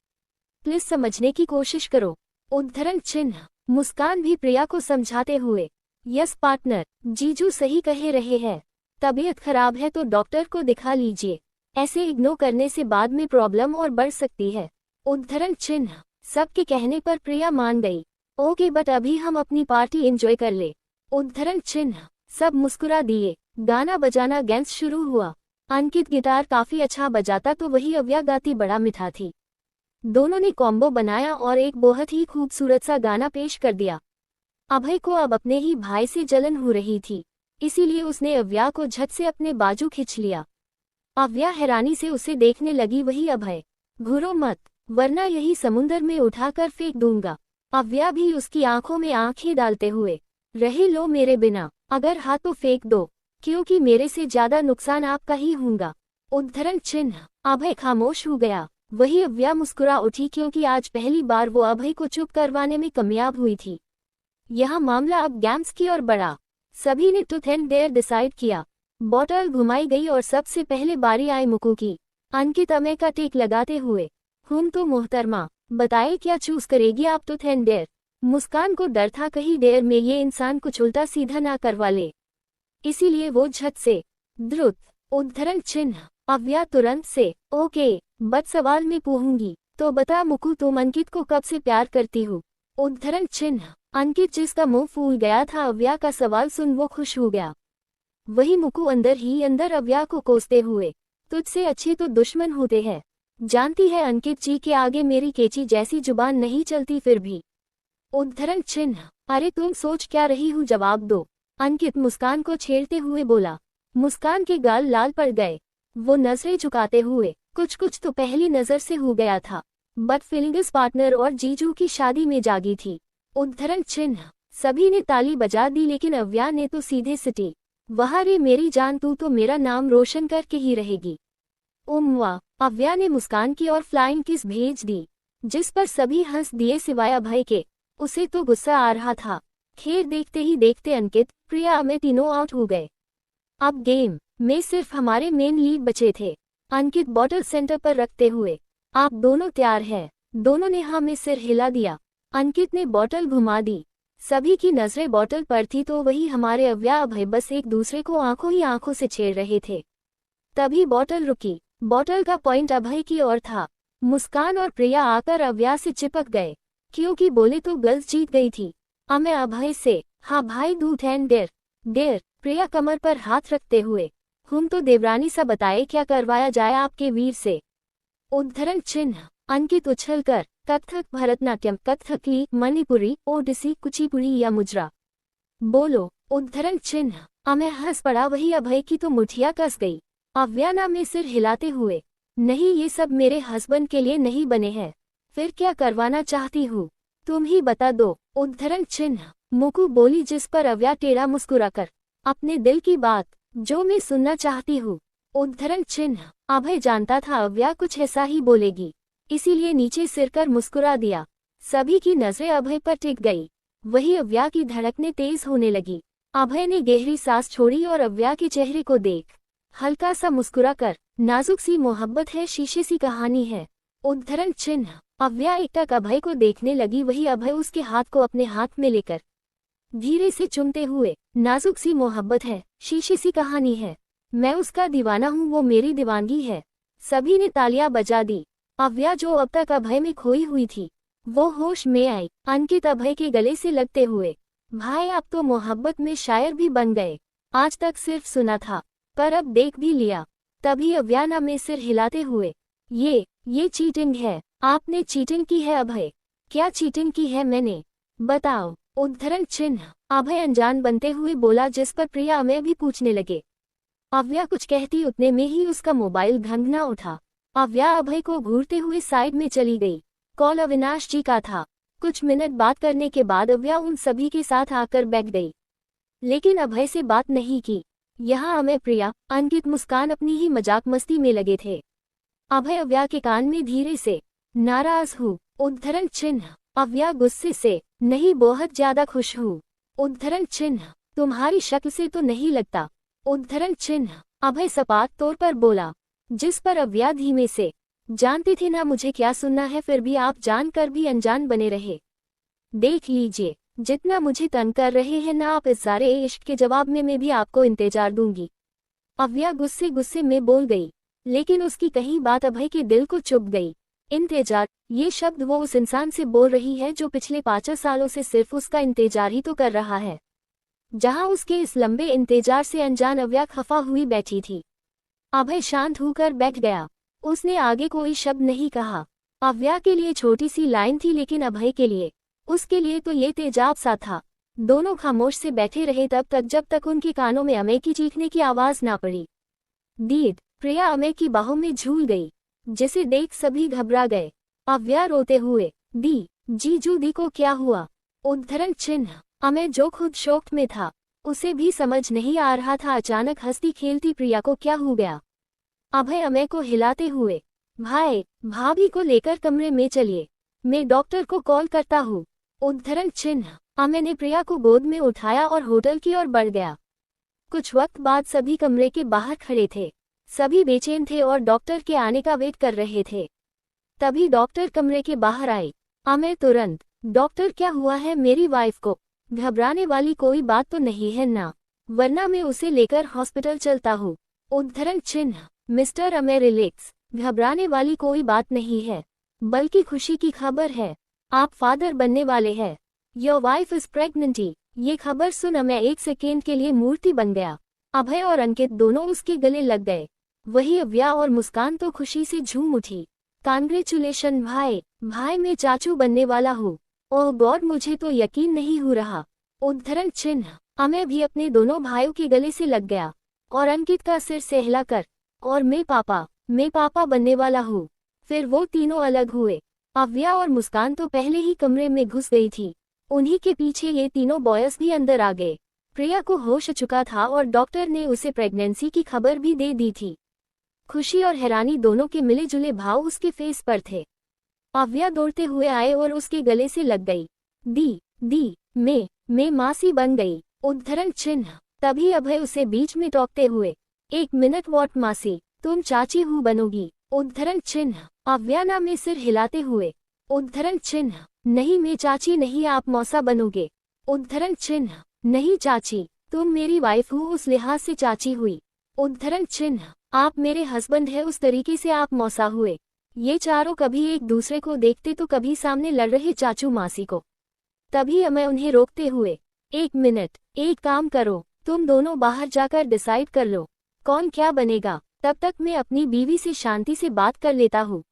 प्लीज समझने की कोशिश करो। उद्धरण चिन्ह, मुस्कान भी प्रिया को समझाते हुए, यस पार्टनर, जीजू सही कह रहे हैं, तबीयत खराब है तो डॉक्टर को दिखा लीजिए, ऐसे इग्नोर करने से बाद में प्रॉब्लम और बढ़ सकती है। उद्धरण चिन्ह, सबके कहने पर प्रिया मान गई। ओके बट अभी हम अपनी पार्टी एंजॉय कर ले। उद्धरण चिन्ह, सब मुस्कुरा दिए। गाना बजाना गेम्स शुरू हुआ। अंकित गिटार काफी अच्छा बजाता तो वही अव्या गाती बड़ा मिठा थी। दोनों ने कॉम्बो बनाया और एक बहुत ही खूबसूरत सा गाना पेश कर दिया। अभय को अब अपने ही भाई से जलन हो रही थी, इसीलिए उसने अव्या को झट से अपने बाजू खींच लिया। अव्या हैरानी से उसे देखने लगी। वही अभय, घूरो मत वरना यही समुंदर में उठाकर फेंक दूंगा। अव्या भी उसकी आंखों में आंखें डालते हुए, रहे लो मेरे बिना, अगर हाँ तो फेंक दो, क्योंकि मेरे से ज्यादा नुकसान आपका ही होगा। उद्धरण चिन्ह, अभय खामोश हो गया। वही अव्या मुस्कुरा उठी, क्योंकि आज पहली बार वो अभय को चुप करवाने में कामयाब हुई थी। यह मामला अब गेम्स की ओर बढ़ा। सभी ने ट्रूथ एंड डेयर डिसाइड किया। बॉटल घुमाई गई और सबसे पहले बारी आई मुकु की। अंकित अमय का टेक लगाते हुए, तो मोहतरमा बताए क्या चूज करेगी आप, ट्रूथ एंड डेयर? मुस्कान को डर था कहीं डेयर में ये इंसान कुछ उल्टा सीधा ना करवा ले, इसीलिए वो झट से द्रुत। उद्धरण चिन्ह, अव्या तुरंत से, ओके बट सवाल में पूछूंगी तो बता मुकु, तुम अंकित को कब से प्यार करती हो? उद्धरण चिन्ह, अंकित जिसका मुंह फूल गया था अव्या का सवाल सुन वो खुश हो गया। वही मुकु अंदर ही अंदर अव्या को कोसते हुए, तुझसे अच्छे तो दुश्मन होते हैं, जानती है अंकित जी के आगे मेरी केची जैसी जुबान नहीं चलती फिर भी। उद्धरण चिन्ह, अरे तुम सोच क्या रही हो, जवाब दो। अंकित मुस्कान को छेड़ते हुए बोला। मुस्कान के गाल लाल पड़ गए। वो नजरें झुकाते हुए, कुछ तो पहली नजर से हो गया था, बट फीलिंग्स पार्टनर और जीजू की शादी में जागी थी। उद्धरण चिन्ह, सभी ने ताली बजा दी, लेकिन अव्या ने तो सीधे सिटी, वहा रे मेरी जान, तू तो मेरा नाम रोशन करके ही रहेगी। वाह। अव्या ने मुस्कान की ओर फ्लाइंग किस भेज दी, जिस पर सभी हंस दिए सिवाय अभय के। उसे तो गुस्सा आ रहा था। खेल देखते ही देखते अंकित, प्रिया, अमय तीनों आउट हो गए। अब गेम मैं सिर्फ हमारे मेन लीड बचे थे। अंकित बॉटल सेंटर पर रखते हुए, आप दोनों तैयार हैं? दोनों ने हाँ में सिर हिला दिया। अंकित ने बॉटल घुमा दी। सभी की नजरें बॉटल पर थी तो वही हमारे अव्या अभय बस एक दूसरे को आंखों ही आंखों से छेड़ रहे थे। तभी बॉटल रुकी। बॉटल का पॉइंट अभय की ओर था। मुस्कान और प्रिया आकर अव्या से चिपक गए, क्योंकि बोले तो गर्ल्स जीत गई थी। मैं अभय से, हाँ भाई दूध एंड डेर डेर। प्रिया कमर पर हाथ रखते हुए, हम तो देवरानी सा बताए क्या करवाया जाए आपके वीर से। उद्धरण चिन्ह। अंकित उछलकर, कथक, भरतनाट्यम, कथकली, मणिपुरी, ओडिसी, कुचिपुड़ी या मुजरा। बोलो। उद्धरण चिन्ह। मैं हंस पड़ा। वही अभय की तो मुठिया कस गई। अव्या में सिर हिलाते हुए, नहीं ये सब मेरे हस्बैंड के लिए नहीं बने हैं। फिर क्या करवाना चाहती हूँ, तुम ही बता दो। उद्धरण चिन्ह। मुकु बोली, जिस पर अव्या टेढ़ा मुस्कुराकर, अपने दिल की बात जो मैं सुनना चाहती हूँ। उद्धरण चिन्ह। अभय जानता था अव्या कुछ ऐसा ही बोलेगी, इसीलिए नीचे सिर कर मुस्कुरा दिया। सभी की नजरें अभय पर टिक गई। वही अव्या की धड़कनें तेज होने लगी। अभय ने गहरी सांस छोड़ी और अव्या के चेहरे को देख हल्का सा मुस्कुरा कर, नाजुक सी मोहब्बत है, शीशे सी कहानी है। उद्धरण चिन्ह। अव्या एकटक अभय को देखने लगी। वही अभय उसके हाथ को अपने हाथ में लेकर धीरे से चूमते हुए, नाजुक सी मोहब्बत है, शीशे सी कहानी है, मैं उसका दीवाना हूँ, वो मेरी दीवानगी है। सभी ने तालियां बजा दी। अव्या जो अब तक अभय में खोई हुई थी, वो होश में आई। अंकित अभय के गले से लगते हुए, भाई आप तो मोहब्बत में शायर भी बन गए। आज तक सिर्फ सुना था, पर अब देख भी लिया। तभी अव्या में सिर हिलाते हुए, ये चीटिंग है। आपने चीटिंग की है अभय। क्या चीटिंग की है मैंने, बताओ। उद्धरण चिन्ह। अभय अनजान बनते हुए बोला, जिस पर प्रिया अमय भी पूछने लगे। अव्या कुछ कहती उतने में ही उसका मोबाइल घंघना उठा। अव्या अभय को घूरते हुए साइड में चली गई। कॉल अविनाश जी का था। कुछ मिनट बात करने के बाद अव्या उन सभी के साथ आकर बैठ गई, लेकिन अभय से बात नहीं की। यहाँ अमय, प्रिया, अंकित, मुस्कान अपनी ही मजाक मस्ती में लगे थे। अभय अव्या के कान में धीरे से, नाराज हूँ। उद्धरण चिन्ह। अव्या गुस्से से, नहीं बहुत ज्यादा खुश हूँ। उद्धरण चिन्ह। तुम्हारी शक्ल से तो नहीं लगता। उद्धरण चिन्ह। अभय सपाट तौर पर बोला, जिस पर अव्या धीमे से, जानते थे ना मुझे क्या सुनना है, फिर भी आप जानकर भी अनजान बने रहे। देख लीजिए, जितना मुझे तंग कर रहे हैं ना आप, इस सारे इश्क के जवाब में मैं भी आपको इंतजार दूंगी। अव्या गुस्से गुस्से में बोल गई, लेकिन उसकी कही बात अभय के दिल को चुभ गई। इंतजार, ये शब्द वो उस इंसान से बोल रही है जो पिछले 5 सालों से सिर्फ उसका इंतजार ही तो कर रहा है। जहां उसके इस लंबे इंतजार से अनजान अव्या खफा हुई बैठी थी। अभय शांत होकर बैठ गया। उसने आगे कोई शब्द नहीं कहा। अव्या के लिए छोटी सी लाइन थी, लेकिन अभय के लिए, उसके लिए तो ये तेजाब सा था। दोनों खामोश से बैठे रहे तब तक जब तक उनके कानों में अमय की चीखने की आवाज ना पड़ी। दीद। प्रिया अमय की बाहों में झूल गई, जिसे देख सभी घबरा गए। अव्या रोते हुए, दी, जीजू दी को क्या हुआ। उद्धरण चिन्ह। अमय जो खुद शौक में था, उसे भी समझ नहीं आ रहा था अचानक हंसती खेलती प्रिया को क्या हो गया। अभय अमय को हिलाते हुए, भाई भाभी को लेकर कमरे में चलिए, मैं डॉक्टर को कॉल करता हूँ। उद्धरण चिन्ह। अमय ने प्रिया को गोद में उठाया और होटल की ओर बढ़ गया। कुछ वक्त बाद सभी कमरे के बाहर खड़े थे। सभी बेचैन थे और डॉक्टर के आने का वेट कर रहे थे। तभी डॉक्टर कमरे के बाहर आई। अमय तुरंत, डॉक्टर क्या हुआ है मेरी वाइफ को, घबराने वाली कोई बात तो नहीं है ना, वरना मैं उसे लेकर हॉस्पिटल चलता हूँ। उद्धरण चिन्ह। मिस्टर अमय रिलैक्स, घबराने वाली कोई बात नहीं है, बल्कि खुशी की खबर है, आप फादर बनने वाले हैं। Your wife is pregnant. ये खबर सुन अमय एक सेकेंड के लिए मूर्ति बन गया। अभय और अंकित दोनों उसके गले लग गए। वही अव्या और मुस्कान तो खुशी से झूम उठी। कांग्रेचुलेशन भाई, भाई मैं चाचू बनने वाला हूँ। ओह गॉड, मुझे तो यकीन नहीं हो रहा। उद्धरण चिन्ह। अमय भी अपने दोनों भाइयों के गले से लग गया और अंकित का सिर सहलाकर, और मैं पापा बनने वाला हूँ। फिर वो तीनों अलग हुए। अव्या और मुस्कान तो पहले ही कमरे में घुस गई थी। उन्हीं के पीछे ये तीनों बॉयज भी अंदर आ गए। प्रिया को होश चुका था और डॉक्टर ने उसे प्रेगनेंसी की खबर भी दे दी थी। खुशी और हैरानी दोनों के मिले जुले भाव उसके फेस पर थे। अव्या दौड़ते हुए आए और उसके गले से लग गई। दी, मैं मासी बन गई। उद्धरण चिन्ह। तभी अभय उसे बीच में टोकते हुए, 1 मिनट वॉट मासी, तुम चाची हूँ बनोगी। उद्धरण चिन्ह। अव्या में सिर हिलाते हुए। उद्धरण चिन्ह। नहीं मैं चाची नहीं, आप मौसा बनोगे। उद्धरण चिन्ह। नहीं चाची, तुम मेरी वाइफ हो उस लिहाज से चाची हुई। उद्धरण चिन्ह। आप मेरे हस्बैंड है उस तरीके से आप मौसा हुए। ये चारों कभी एक दूसरे को देखते तो कभी सामने लड़ रहे चाचू मासी को। तभी अमय उन्हें रोकते हुए, 1 मिनट, एक काम करो, तुम दोनों बाहर जाकर डिसाइड कर लो कौन क्या बनेगा, तब तक मैं अपनी बीवी से शांति से बात कर लेता हूँ।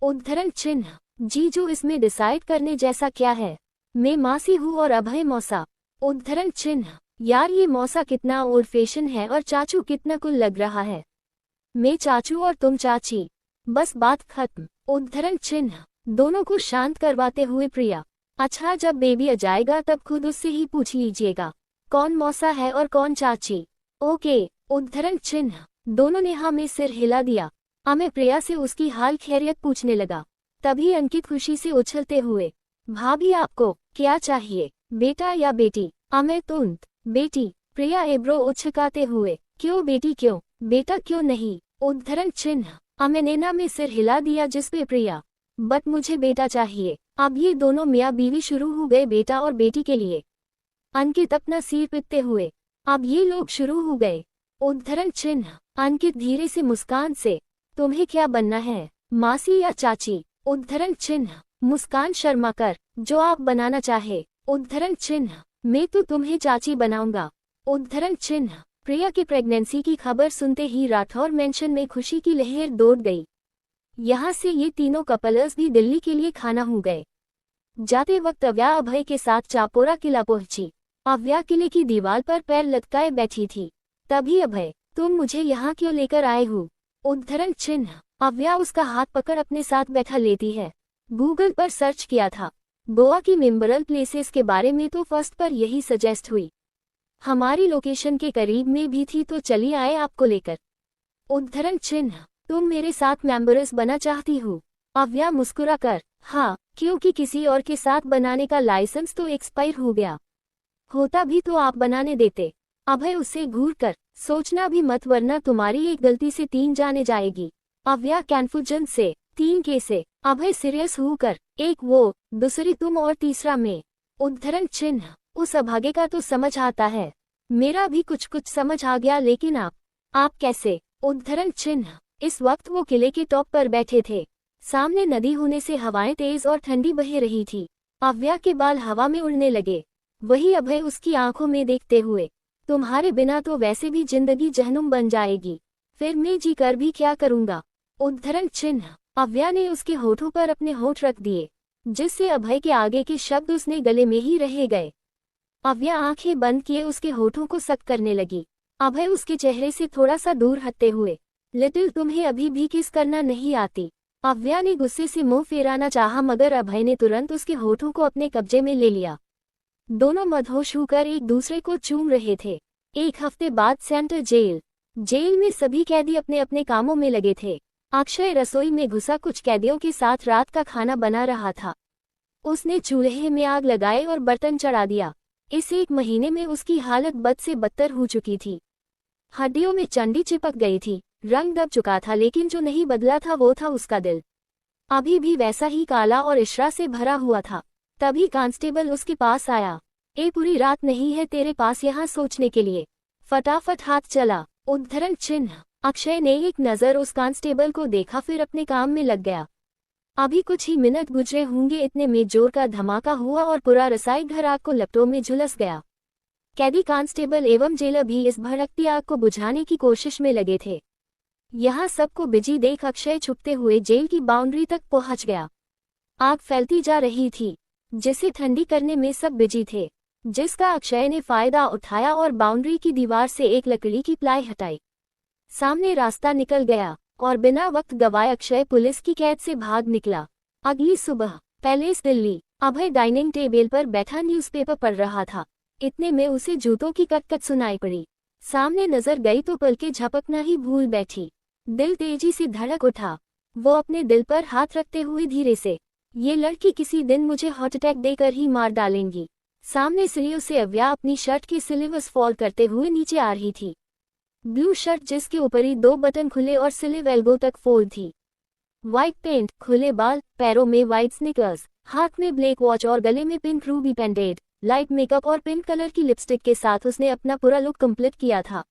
उद्धरण चिन्ह। जी जो इसमें डिसाइड करने जैसा क्या है, मैं मासी हूँ और अभय मौसा। उद्धरण चिन्ह। यार ये मौसा कितना ओल्ड फैशन है और चाचू कितना कुल लग रहा है। मैं चाचू और तुम चाची, बस बात खत्म। उद्धरण चिन्ह। दोनों को शांत करवाते हुए प्रिया, अच्छा जब बेबी आ जाएगा तब खुद उससे ही पूछ लीजिएगा कौन मौसा है और कौन चाची। ओके। उद्धरण चिन्ह। दोनों ने हाँ में सिर हिला दिया। अमय प्रिया से उसकी हाल खैरियत पूछने लगा। तभी अंकित खुशी से उछलते हुए, भाभी आपको क्या चाहिए, बेटा या बेटी। अमय तुंत, बेटी। प्रिया एब्रो उछकाते हुए, क्यों बेटी क्यों, बेटा क्यों नहीं। उद्धरण चिन्ह। अमय ने ना में सिर हिला दिया जिसपे प्रिया, बट मुझे बेटा चाहिए। अब ये दोनों मियाँ बीवी शुरू हो गए बेटा और बेटी के लिए। अंकित अपना सिर पीटते हुए, अब ये लोग शुरू हो गए। उद्धरण चिन्ह। अंकित धीरे से मुस्कान से, तुम्हें क्या बनना है, मासी या चाची। उद्धरण चिन्ह। मुस्कान शर्मा कर, जो आप बनाना चाहे। उद्धरण चिन्ह। मैं तो तुम्हें चाची बनाऊंगा। उद्धरण चिन्ह। प्रिया की प्रेगनेंसी की खबर सुनते ही राठौर मेंशन में खुशी की लहर दौड़ गई। यहाँ से ये तीनों कपल्स भी दिल्ली के लिए खाना हो गए। जाते वक्त अव्या अभय के साथ चापोरा किला पहुंची। अव्या किले की दीवार पर पैर लटकाए बैठी थी। तभी अभय, तुम मुझे यहाँ क्यों लेकर आए हो। उद्धरण चिन्ह। अव्या उसका हाथ पकड़ अपने साथ बैठा लेती है। गूगल पर सर्च किया था, गोवा की मेमोरेबल प्लेसेस के बारे में तो फर्स्ट पर यही सजेस्ट हुई। हमारी लोकेशन के करीब में भी थी तो चलिए आए आपको लेकर। उद्धरण चिन्ह। तुम मेरे साथ मेंबर्स बना चाहती हो। अव्या मुस्कुरा कर, हाँ, क्योंकि किसी और के साथ बनाने का लाइसेंस तो एक्सपायर हो गया। होता भी तो आप बनाने देते। अभय उससे घूर कर, सोचना भी मत वरना तुम्हारी एक गलती से 3 जाने जाएगी। अव्या कन्फ्यूजन से, 3 कैसे। अभय सीरियस होकर, एक वो, दूसरी तुम और तीसरा मैं। उद्धरण चिन्ह। उस अभागे का तो समझ आता है, मेरा भी कुछ कुछ समझ आ गया लेकिन आप कैसे। उद्धरण चिन्ह। इस वक्त वो किले के टॉप पर बैठे थे। सामने नदी होने से हवाएं तेज और ठंडी बह रही थी। अव्या के बाल हवा में उड़ने लगे। वही अभय उसकी आंखों में देखते हुए, तुम्हारे बिना तो वैसे भी जिंदगी जहनुम बन जाएगी, फिर मैं जी कर भी क्या करूंगा। उद्धरण चिन्ह। अव्या ने उसके होठों पर अपने होठ रख दिए, जिससे अभय के आगे के शब्द उसने गले में ही रह गए। अव्या आंखें बंद किए उसके होठों को सख्त करने लगी। अभय उसके चेहरे से थोड़ा सा दूर हटते हुए, लिटिल तुम्हें अभी भी किस करना नहीं आती। अव्या ने गुस्से से मुंह फेराना चाहा मगर अभय ने तुरंत उसके होठों को अपने कब्जे में ले लिया। दोनों मदहोश होकर एक दूसरे को चूम रहे थे। 1 हफ्ते बाद सेंट्रल जेल में सभी कैदी अपने अपने कामों में लगे थे। अक्षय रसोई में घुसा कुछ कैदियों के साथ रात का खाना बना रहा था। उसने चूल्हे में आग लगाए और बर्तन चढ़ा दिया। इस 1 महीने में उसकी हालत बद से बदतर हो चुकी थी। हड्डियों में चंडी चिपक गई थी, रंग दब चुका था लेकिन जो नहीं बदला था वो था उसका दिल। अभी भी वैसा ही काला और इशरा से भरा हुआ था। तभी कांस्टेबल उसके पास आया। पूरी रात नहीं है तेरे पास यहाँ सोचने के लिए, फटाफट हाथ चला। उद्धरण चिन्ह। अक्षय ने एक नज़र उस कांस्टेबल को देखा फिर अपने काम में लग गया। अभी कुछ ही मिनट गुजरे होंगे इतने में जोर का धमाका हुआ और पूरा रसाई घर आग को लपटों में झुलस गया। कैदी कांस्टेबल एवं जेलर भी इस भड़कती आग को बुझाने की कोशिश में लगे थे। यहाँ सबको बिजी देख अक्षय छुपते हुए जेल की बाउंड्री तक पहुंच गया। आग फैलती जा रही थी, जिसे ठंडी करने में सब बिजी थे, जिसका अक्षय ने फायदा उठाया और बाउंड्री की दीवार से एक लकड़ी की प्लाई हटाई। सामने रास्ता निकल गया और बिना वक्त गवाए अक्षय पुलिस की कैद से भाग निकला। अगली सुबह पैलेस दिल्ली। अभय डाइनिंग टेबल पर बैठा न्यूज़पेपर पढ़ रहा था। इतने में उसे जूतों की कटकट सुनाई पड़ी। सामने नजर गई तो पलकें झपकना ही भूल बैठी। दिल तेजी से धड़क उठा। वो अपने दिल पर हाथ रखते हुए धीरे से, ये लड़की किसी दिन मुझे हार्ट अटैक देकर ही मार डालेंगी। सामने सीढ़ियों से अव्या अपनी शर्ट के स्लीव्स फॉल करते हुए नीचे आ रही थी। ब्लू शर्ट जिसके ऊपरी 2 बटन खुले और स्लीव एल्बो तक फोल्ड थी। व्हाइट पेंट, खुले बाल, पैरों में व्हाइट स्नीकर्स, हाथ में ब्लैक वॉच और गले में पिंक रूबी पेंडेड, लाइट मेकअप और पिंक कलर की लिपस्टिक के साथ उसने अपना पूरा लुक कंप्लीट किया था।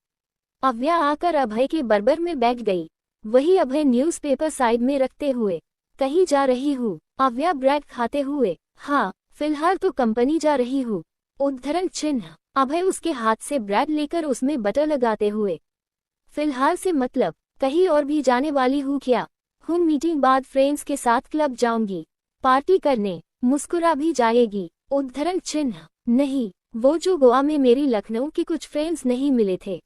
अव्या आकर अभय के बराबर में बैठ गई। वही अभय न्यूज़पेपर साइड में रखते हुए। कहीं जा रही हूँ? अव्या ब्रेड खाते हुए। हाँ, फिलहाल तो कंपनी जा रही हूँ। उद्धरण चिन्ह। अभय उसके हाथ से ब्रेड लेकर उसमें बटर लगाते हुए। फिलहाल से मतलब कहीं और भी जाने वाली हूँ क्या? हूँ, मीटिंग बाद फ्रेंड्स के साथ क्लब जाऊंगी, पार्टी करने। मुस्कुरा भी जाएगी। उद्धरण चिन्ह। नहीं, वो जो गोवा में मेरी लखनऊ के कुछ फ्रेंड्स नहीं मिले थे,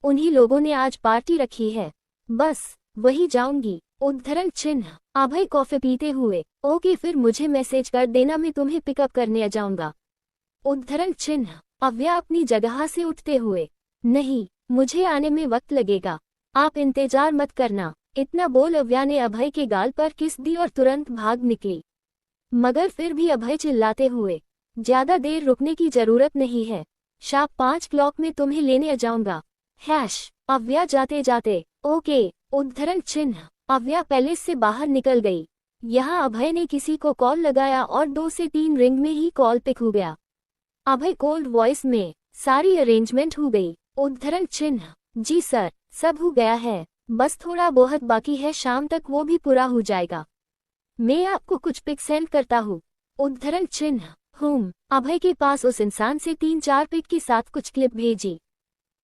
उन्हीं लोगों ने आज पार्टी रखी है, बस वही जाऊंगी। उद्धरण चिन्ह। अभय कॉफी पीते हुए। ओके, फिर मुझे मैसेज कर देना, मैं तुम्हें पिकअप करने आ जाऊंगा। उद्धरण चिन्ह। अव्या अपनी जगह से उठते हुए। नहीं, मुझे आने में वक्त लगेगा, आप इंतजार मत करना। इतना बोल अव्या ने अभय के गाल पर किस दी और तुरंत भाग निकली। मगर फिर भी अभय चिल्लाते हुए, ज्यादा देर रुकने की जरूरत नहीं है, शाम 5 क्लॉक में तुम्हें लेने आ जाऊंगा। अव्या जाते जाते। ओके। उद्धरण चिन्ह। अव्या पैलेस से बाहर निकल गई। यहाँ अभय ने किसी को कॉल लगाया और 2 से 3 रिंग में ही कॉल पिक हो गया। अभय कोल्ड वॉइस में, सारी अरेंजमेंट हो गई। उद्धरण चिन्ह। जी सर, सब हो गया है, बस थोड़ा बहुत बाकी है, शाम तक वो भी पूरा हो जाएगा। मैं आपको कुछ पिक सेंड करता हूँ। उद्धरण चिन्ह। अभय के पास उस इंसान से 3-4 पिक के साथ कुछ क्लिप भेजी।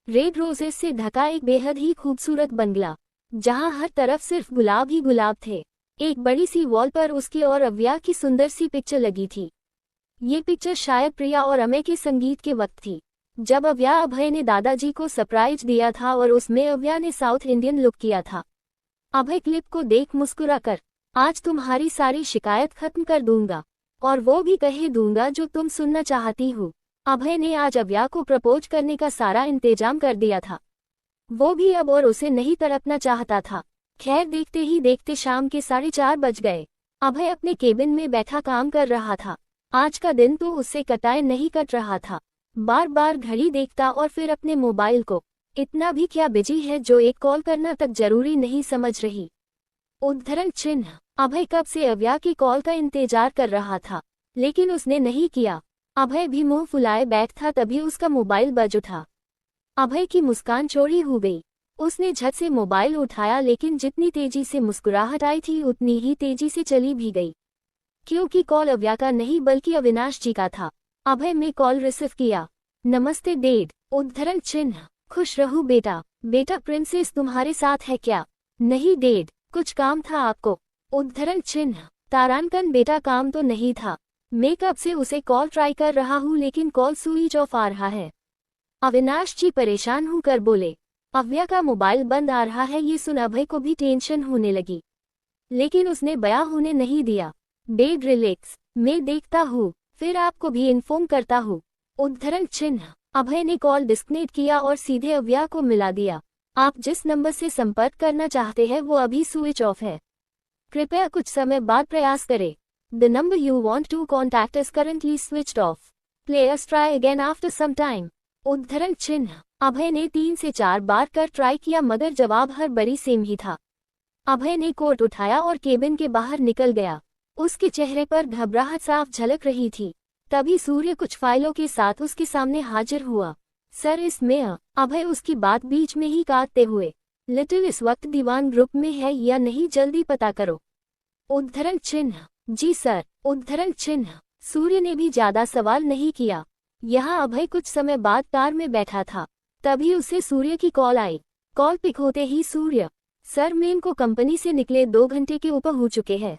रेड रोजेस से ढका एक बेहद ही खूबसूरत बंगला, जहाँ हर तरफ सिर्फ गुलाब ही गुलाब थे। एक बड़ी सी वॉल पर उसकी और अव्या की सुंदर सी पिक्चर लगी थी। ये पिक्चर शायद प्रिया और अमय के संगीत के वक्त थी, जब अव्या अभय ने दादाजी को सरप्राइज दिया था और उसमें अव्या ने साउथ इंडियन लुक किया था। अभय क्लिप को देख मुस्कुरा कर, आज तुम्हारी सारी शिकायत खत्म कर दूंगा और वो भी कह दूंगा जो तुम सुनना चाहती हो। अभय ने आज अव्या को प्रपोज करने का सारा इंतजाम कर दिया था। वो भी अब और उसे नहीं तड़पना चाहता था। खैर, देखते ही देखते शाम के 4:30 बज गए। अभय अपने केबिन में बैठा काम कर रहा था। आज का दिन तो उससे कटाए नहीं कट रहा था। बार बार घड़ी देखता और फिर अपने मोबाइल को। इतना भी क्या बिजी है जो एक कॉल करना तक जरूरी नहीं समझ रही। उद्धरण चिन्ह। अभय कब से अव्या की कॉल का इंतजार कर रहा था, लेकिन उसने नहीं किया। अभय भी मुंह फुलाए बैठा, तभी उसका मोबाइल बज उठा। अभय की मुस्कान चौड़ी हो गई। उसने झट से मोबाइल उठाया, लेकिन जितनी तेजी से मुस्कुराहट आई थी उतनी ही तेजी से चली भी गई, क्योंकि कॉल अव्या का नहीं बल्कि अविनाश जी का था। अभय ने कॉल रिसीव किया। नमस्ते डैड। उद्धरण चिन्ह। खुश रहूं बेटा। बेटा, प्रिंसेस तुम्हारे साथ है क्या? नहीं डैड, कुछ काम था आपको। उद्धरण चिन्ह। तारांकन बेटा, काम तो नहीं था, मैं कब से उसे कॉल ट्राई कर रहा हूँ लेकिन कॉल स्विच ऑफ आ रहा है। अविनाश जी परेशान होकर बोले। अव्या का मोबाइल बंद आ रहा है, ये सुन अभय को भी टेंशन होने लगी, लेकिन उसने बयां होने नहीं दिया। डैड रिलैक्स, मैं देखता हूँ, फिर आपको भी इन्फॉर्म करता हूँ। उद्धरण चिन्ह। अभय ने कॉल डिस्कनेक्ट किया और सीधे अव्या को मिला दिया। आप जिस नंबर से संपर्क करना चाहते हैं वो अभी स्विच ऑफ है, कृपया कुछ समय बाद प्रयास करें। The number you want to contact is currently switched off, please try again after some time. उद्धरण चिन्ह। अभय ने 3 से 4 बार कर ट्राई किया, मगर जवाब हर बड़ी सेम ही था। अभय ने कोट उठाया और केबिन के बाहर निकल गया। उसके चेहरे पर घबराहट साफ झलक रही थी। तभी सूर्य कुछ फाइलों के साथ उसके सामने हाजिर हुआ। सर, इसमें अभय उसकी बात बीच में ही काटते हुए, लिटिल इस वक्त दीवान ग्रुप में है या नहीं, जल्दी पता करो। उद्धरण चिन्ह। जी सर। उद्धरण चिन्ह। सूर्य ने भी ज्यादा सवाल नहीं किया। यहाँ अभय कुछ समय बाद कार में बैठा था, तभी उसे सूर्य की कॉल आई। कॉल पिक होते ही सूर्य, सर मैं को कंपनी से निकले 2 घंटे के ऊपर हो चुके हैं।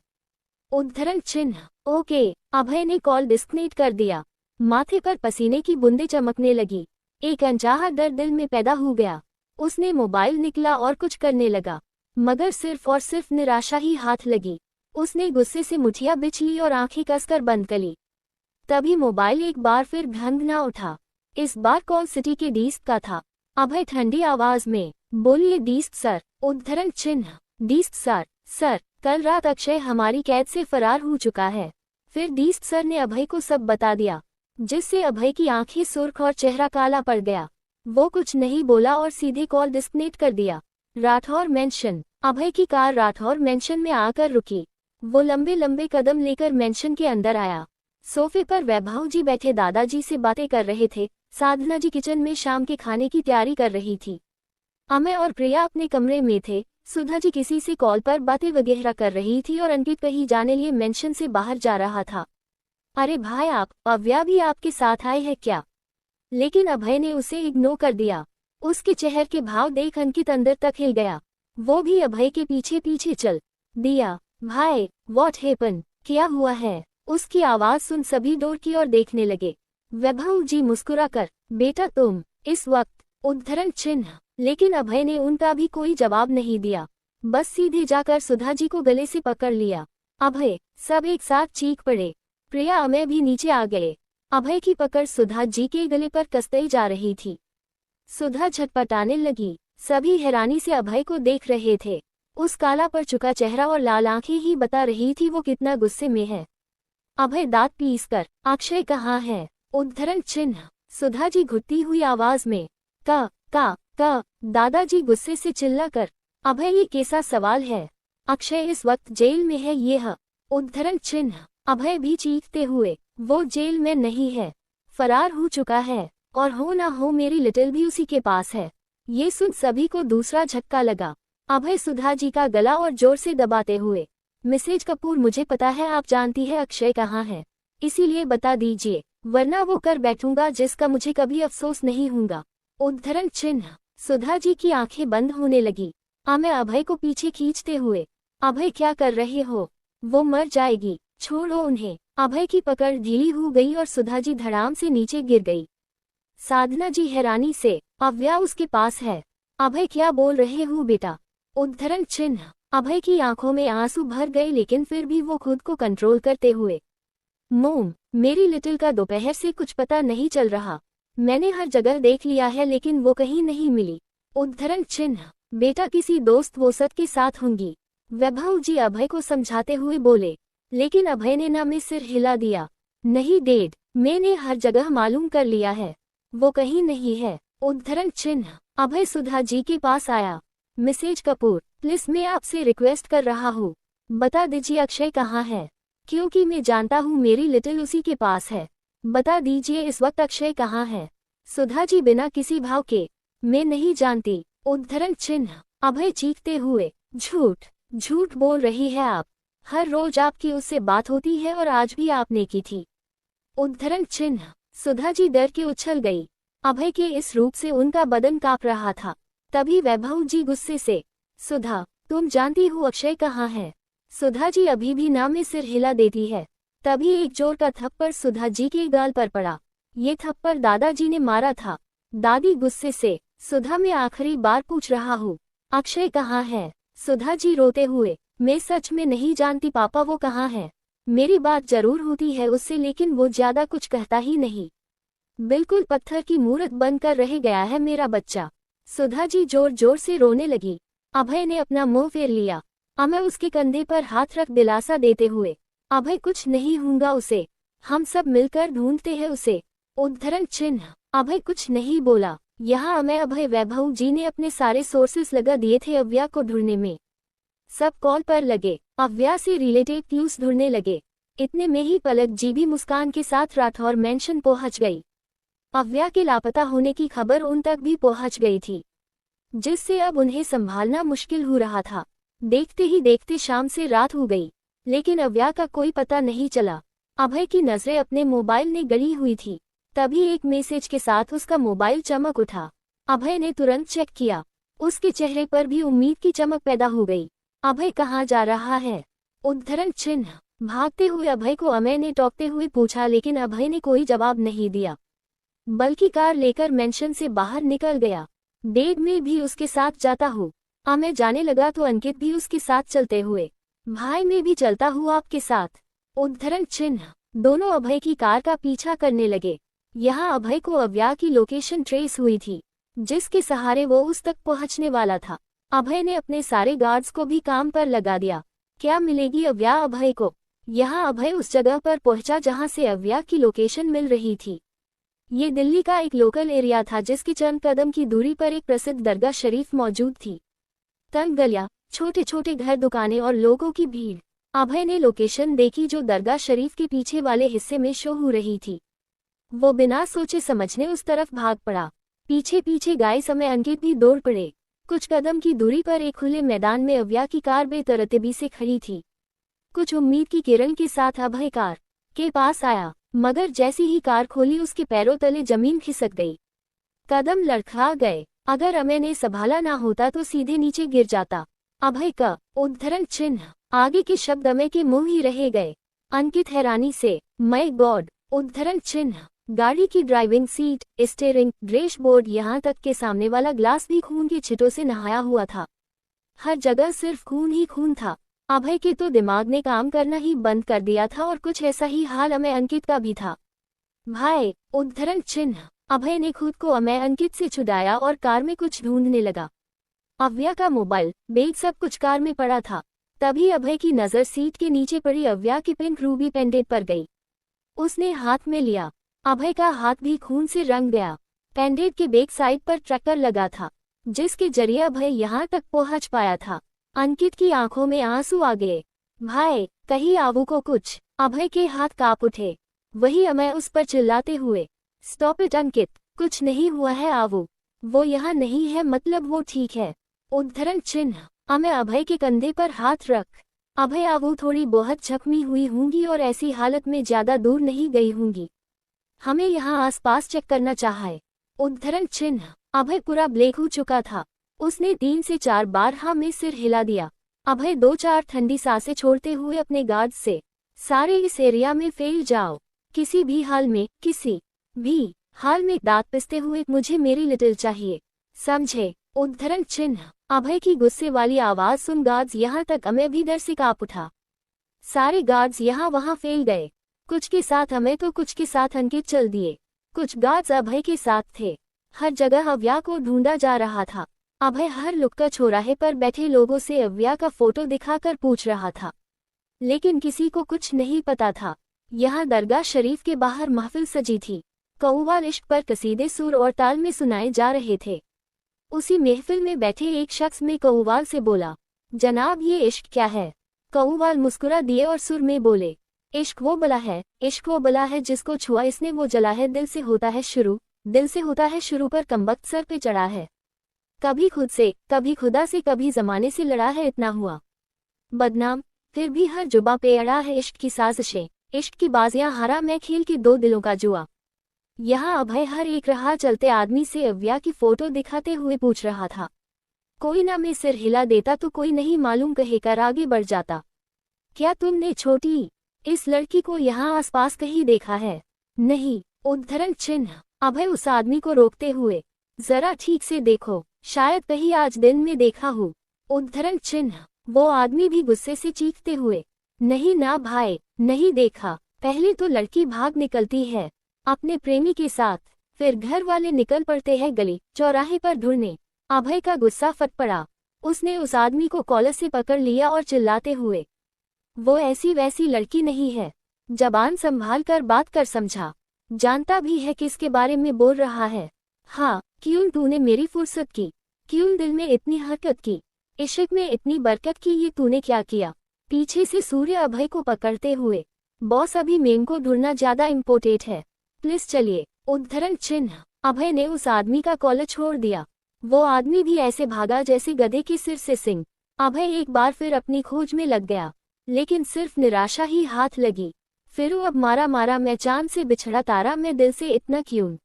उद्धरण चिन्ह। ओके। अभय ने कॉल डिस्कनेक्ट कर दिया। माथे पर पसीने की बूंदें चमकने लगी। एक अनचाहा डर दिल में पैदा हो गया। उसने मोबाइल निकला और कुछ करने लगा, मगर सिर्फ और सिर्फ निराशा ही हाथ लगी। उसने गुस्से से मुठियां बिछ ली और आंखें कसकर बंद कर ली। तभी मोबाइल एक बार फिर घंघना उठा। इस बार कॉल सिटी के डीस्क का था। अभय ठंडी आवाज में, बोलिए डीस्क सर। उद्धरण चिन्ह। Disk sir. सर, कल रात अक्षय हमारी कैद से फरार हो चुका है। फिर डीस्क सर ने अभय को सब बता दिया, जिससे अभय की आंखें सुर्ख और चेहरा काला पड़ गया। वो कुछ नहीं बोला और सीधे कॉल डिस्कनेक्ट कर दिया। राठौर मेंशन। अभय की कार राठौर मेंशन में आकर रुकी। वो लंबे लंबे कदम लेकर मेंशन के अंदर आया। सोफे पर वैभव जी बैठे दादाजी से बातें कर रहे थे। साधना जी किचन में शाम के खाने की तैयारी कर रही थी। अमय और प्रिया अपने कमरे में थे। सुधा जी किसी से कॉल पर बातें वगैरह कर रही थी और अंकित कहीं जाने लिए मेंशन से बाहर जा रहा था। अरे भाई, आप अव्या भी आपके साथ आए हैं क्या? लेकिन अभय ने उसे इग्नोर कर दिया। उसके चेहरे के भाव देख अंकित अंदर तक हिल गया। वो भी अभय के पीछे पीछे चल दिया। भाई, व्हाट हैपन? क्या हुआ है? उसकी आवाज सुन सभी डोर की ओर देखने लगे। वैभव जी मुस्कुराकर, बेटा तुम इस वक्त, उद्धरण चिन्ह। लेकिन अभय ने उनका भी कोई जवाब नहीं दिया, बस सीधे जाकर सुधा जी को गले से पकड़ लिया। अभय, सब एक साथ चीख पड़े। प्रिया अमय भी नीचे आ गए। अभय की पकड़ सुधा जी के गले पर कसते जा रही थी। सुधा झटपटाने लगी। सभी हैरानी से अभय को देख रहे थे। उस काला पर चुका चेहरा और लाल आंखें ही बता रही थी वो कितना गुस्से में है। अभय दांत पीसकर, अक्षय कहाँ है? उद्धरण चिन्ह। सुधा जी घुटती हुई आवाज में, का दादाजी गुस्से से चिल्लाकर, अभय ये कैसा सवाल है? अक्षय इस वक्त जेल में है। ये है उद्धरण चिन्ह। अभय भी चीखते हुए, वो जेल में नहीं है, फरार हो चुका है, और हो ना हो मेरी लिटिल भी उसी के पास है। ये सुन सभी को दूसरा झटका लगा। अभय सुधा जी का गला और जोर से दबाते हुए, मिसेज कपूर, मुझे पता है आप जानती है अक्षय कहाँ है, इसीलिए बता दीजिए, वरना वो कर बैठूंगा जिसका मुझे कभी अफसोस नहीं होगा। उद्धरण चिन्ह। सुधा जी की आंखें बंद होने लगी। अमय अभय को पीछे खींचते हुए, अभय क्या कर रहे हो? वो मर जाएगी, छोड़ो उन्हें। अभय की पकड़ ढीली हो गई और सुधा जी धड़ाम से नीचे गिर गई। साधना जी हैरानी से, अव्या उसके पास है। अभय क्या बोल रहे हो बेटा? उद्धरण चिन्ह। अभय की आंखों में आंसू भर गए, लेकिन फिर भी वो खुद को कंट्रोल करते हुए, मोम, मेरी लिटिल का दोपहर से कुछ पता नहीं चल रहा। मैंने हर जगह देख लिया है लेकिन वो कहीं नहीं मिली। उद्धरण चिन्ह। बेटा किसी दोस्त वोसत के साथ होंगी। वैभव जी अभय को समझाते हुए बोले, लेकिन अभय ने ना में सिर हिला दिया। नहीं डैड, मैंने हर जगह मालूम कर लिया है, वो कहीं नहीं है। उद्धरण चिन्ह। अभय सुधा जी के पास आया। मिसेज कपूर, प्लीज मैं आपसे रिक्वेस्ट कर रहा हूँ, बता दीजिए अक्षय कहाँ है, क्योंकि मैं जानता हूँ मेरी लिटिल उसी के पास है। बता दीजिए इस वक्त अक्षय कहाँ है? सुधा जी बिना किसी भाव के, मैं नहीं जानती। उद्धरण चिन्ह। अभय चीखते हुए, झूठ झूठ बोल रही है आप, हर रोज आपकी उससे बात होती है और आज भी आपने की थी। उद्धरण चिन्ह। सुधा जी डर के उछल गई। अभय के इस रूप से उनका बदन कांप रहा था। तभी वैभव जी गुस्से से, सुधा, तुम जानती हो अक्षय कहाँ है? सुधा जी अभी भी ना में सिर हिला देती है। तभी एक जोर का थप्पड़ सुधा जी के गाल पर पड़ा। ये थप्पड़ दादाजी ने मारा था। दादी गुस्से से, सुधा, मैं आखिरी बार पूछ रहा हूँ, अक्षय कहाँ है? सुधा जी रोते हुए, मैं सच में नहीं जानती पापा वो कहाँ है। मेरी बात जरूर होती है उससे, लेकिन वो ज्यादा कुछ कहता ही नहीं। बिल्कुल पत्थर की मूरत बनकर रह गया है मेरा बच्चा। सुधा जी जोर जोर से रोने लगी। अभय ने अपना मुंह फेर लिया। अमय उसके कंधे पर हाथ रख दिलासा देते हुए, अभय कुछ नहीं होगा उसे, हम सब मिलकर ढूंढते हैं उसे। उद्धरण चिन्ह। अभय कुछ नहीं बोला। यहाँ अमय अभय वैभव जी ने अपने सारे सोर्सेस लगा दिए थे अव्या को ढूंढने में। सब कॉल पर लगे, अव्या से रिलेटेड क्लूज ढूंढने लगे। इतने में ही पलक जी भी मुस्कान के साथ राठौर मेंशन पहुंच गई। अव्या के लापता होने की खबर उन तक भी पहुंच गई थी, जिससे अब उन्हें संभालना मुश्किल हो रहा था। देखते ही देखते शाम से रात हो गई, लेकिन अव्या का कोई पता नहीं चला। अभय की नजरें अपने मोबाइल में गड़ी हुई थी। तभी एक मैसेज के साथ उसका मोबाइल चमक उठा। अभय ने तुरंत चेक किया। उसके चेहरे पर भी उम्मीद की चमक पैदा हो गई। अभय कहाँ जा रहा है? उद्धरण चिन्ह। भागते हुए अभय को अमय ने टोकते हुए पूछा, लेकिन अभय ने कोई जवाब नहीं दिया, बल्कि कार लेकर मेंशन से बाहर निकल गया। डैड में भी उसके साथ जाता हूँ। अमय जाने लगा तो अंकित भी उसके साथ चलते हुए, भाई मैं भी चलता हूँ आपके साथ। उद्धरण चिन्ह। दोनों अभय की कार का पीछा करने लगे। यहाँ अभय को अव्या की लोकेशन ट्रेस हुई थी, जिसके सहारे वो उस तक पहुँचने वाला था। अभय ने अपने सारे गार्ड्स को भी काम पर लगा दिया। क्या मिलेगी अव्या अभय को? यहाँ अभय उस जगह पर पहुंचा जहां से अव्या की लोकेशन मिल रही थी। ये दिल्ली का एक लोकल एरिया था जिसकी चंद कदम की दूरी पर एक प्रसिद्ध दरगाह शरीफ मौजूद थी। तंग गलियां, छोटे छोटे घर, दुकानें और लोगों की भीड़। अभय ने लोकेशन देखी जो दरगाह शरीफ के पीछे वाले हिस्से में शो हो रही थी। वो बिना सोचे समझने उस तरफ भाग पड़ा। पीछे पीछे गाय समय अंकित भी दौड़ पड़े। कुछ कदम की दूरी पर एक खुले मैदान में अव्या की कार बेतरतीबी से खड़ी थी। कुछ उम्मीद की किरण के साथ अभय कार के पास आया, मगर जैसी ही कार खोली उसके पैरों तले जमीन खिसक गई। कदम लड़खड़ा गए। अगर अभय ने संभाला ना होता तो सीधे नीचे गिर जाता। अभय का उद्धरण चिन्ह, आगे के शब्द अभय के मुंह ही रह गए। अंकित हैरानी से, माय गॉड, उद्धरण चिन्ह। गाड़ी की ड्राइविंग सीट, स्टीयरिंग, डैशबोर्ड, यहाँ तक के सामने वाला ग्लास भी खून के छिटों से नहाया हुआ था। हर जगह सिर्फ खून ही खून था। अभय के तो दिमाग ने काम करना ही बंद कर दिया था और कुछ ऐसा ही हाल अमय अंकित का भी था। भाई, उद्धरण चिन्ह। अभय ने खुद को अमय अंकित से छुड़ाया और कार में कुछ ढूंढने लगा। अव्या का मोबाइल, बैग, सब कुछ कार में पड़ा था। तभी अभय की नजर सीट के नीचे पड़ी अव्या की पिंक रूबी पेंडेंट पर गई। उसने हाथ में लिया। अभय का हाथ भी खून से रंग गया। पेंडेंट के बैक साइड पर ट्रैकर लगा था जिसके जरिए अभय यहाँ तक पहुंच पाया था। अंकित की आंखों में आंसू आ गए। भाई, कहीं आवू को कुछ। अभय के हाथ कांप उठे। वही अमय उस पर चिल्लाते हुए, स्टॉप इट अंकित, कुछ नहीं हुआ है आवू, वो यहाँ नहीं है, मतलब वो ठीक है। उद्धरण चिन्ह। अमय अभय के कंधे पर हाथ रख। अभय, आवू थोड़ी बहुत जख्मी हुई होंगी और ऐसी हालत में ज्यादा दूर नहीं गई होंगी। हमें यहाँ आसपास चेक करना चाहिए। उद्धरण चिन्ह। अभय पूरा ब्लैक हो चुका था। उसने 3 से 4 बार हाँ में सिर हिला दिया। अभय 2-4 ठंडी सांसें छोड़ते हुए अपने गार्ड से, सारे इस एरिया में फैल जाओ, किसी भी हाल में, किसी भी हाल में, दांत पिसते हुए, मुझे मेरी लिटिल चाहिए, समझे। उद्धरण चिन्ह। अभय की गुस्से वाली आवाज सुन गार्ड्स यहाँ तक अमय भी डर से कांप उठा। सारे गार्ड्स यहाँ वहाँ फैल गए। कुछ के साथ अमय तो कुछ के साथ अंकित चल दिए। कुछ गार्ड्स अभय के साथ थे। हर जगह अव्या को ढूंढा जा रहा था। अभय हर लुक्का चौराहे पर बैठे लोगों से अव्या का फोटो दिखाकर पूछ रहा था, लेकिन किसी को कुछ नहीं पता था। यहाँ दरगाह शरीफ के बाहर महफिल सजी थी। कव्वाल इश्क पर कसीदे सुर और ताल में सुनाए जा रहे थे। उसी महफिल में बैठे एक शख्स में कव्वाल से बोला, जनाब ये इश्क क्या है। कव्वाल मुस्कुरा दिए और सुर में बोले, इश्क वो बला है, इश्क वो बला है जिसको छुआ इसने वो जला है, दिल से होता है शुरू, दिल से होता है शुरू, पर कमबख्त सर पे चढ़ा है। कभी खुद से, कभी खुदा से, कभी जमाने से लड़ा है, इतना हुआ बदनाम, फिर भी हर जुबा पे अड़ा है इश्क की साजिशें, इश्क की बाजियां हारा, मैं खेल के 2 दिलों का जुआ। यहाँ अभय हर एक राह चलते आदमी से अव्या की फोटो दिखाते हुए पूछ रहा था। कोई ना में सिर हिला देता तो कोई नहीं मालूम कहेकर आगे बढ़ जाता। क्या तुमने छोटी इस लड़की को यहाँ आसपास कहीं देखा है? नहीं। उद्धरण चिन्ह। अभय उस आदमी को रोकते हुए, जरा ठीक से देखो, शायद कहीं आज दिन में देखा हो। उद्धरण चिन्ह। वो आदमी भी गुस्से से चीखते हुए, नहीं ना भाई, नहीं देखा। पहले तो लड़की भाग निकलती है अपने प्रेमी के साथ, फिर घर वाले निकल पड़ते हैं गली चौराहे पर ढूंढने। अभय का गुस्सा फट पड़ा। उसने उस आदमी को कॉलर से पकड़ लिया और चिल्लाते हुए, वो ऐसी वैसी लड़की नहीं है, जबान संभाल कर बात कर, समझा, जानता भी है किसके बारे में बोल रहा है। हाँ, क्यों तूने मेरी फुर्सत की, क्यों दिल में इतनी हरकत की, इश्क में इतनी बरकत की, ये तूने क्या किया। पीछे से सूर्य अभय को पकड़ते हुए, बॉस अभी मेम को ढूंढना ज्यादा इम्पोर्टेंट है, प्लीज चलिए। उद्धरण चिन्ह। अभय ने उस आदमी का कॉलर छोड़ दिया। वो आदमी भी ऐसे भागा जैसे गधे के सिर से सिंग। अभय एक बार फिर अपनी खोज में लग गया, लेकिन सिर्फ निराशा ही हाथ लगी। फिर अब मारा मारा, मैं चांद से बिछड़ा तारा, मैं दिल से इतना क्यों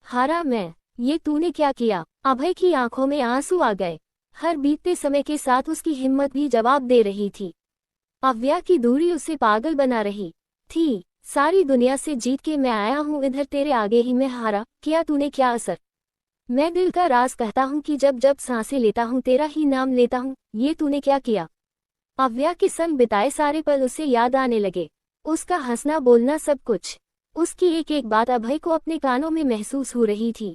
हारा मैं, ये तूने क्या किया। अभय की आंखों में आंसू आ गए। हर बीतते समय के साथ उसकी हिम्मत भी जवाब दे रही थी। अव्या की दूरी उसे पागल बना रही थी। सारी दुनिया से जीत के मैं आया हूँ इधर, तेरे आगे ही मैं हारा, किया तूने क्या असर। मैं दिल का राज कहता हूँ कि जब जब सांसें लेता हूँ तेरा ही नाम लेता हूँ, ये तूने क्या किया। अव्या के संग बिताए सारे पल उसे याद आने लगे। उसका हंसना बोलना सब कुछ, उसकी एक एक बात अभय को अपने कानों में महसूस हो रही थी।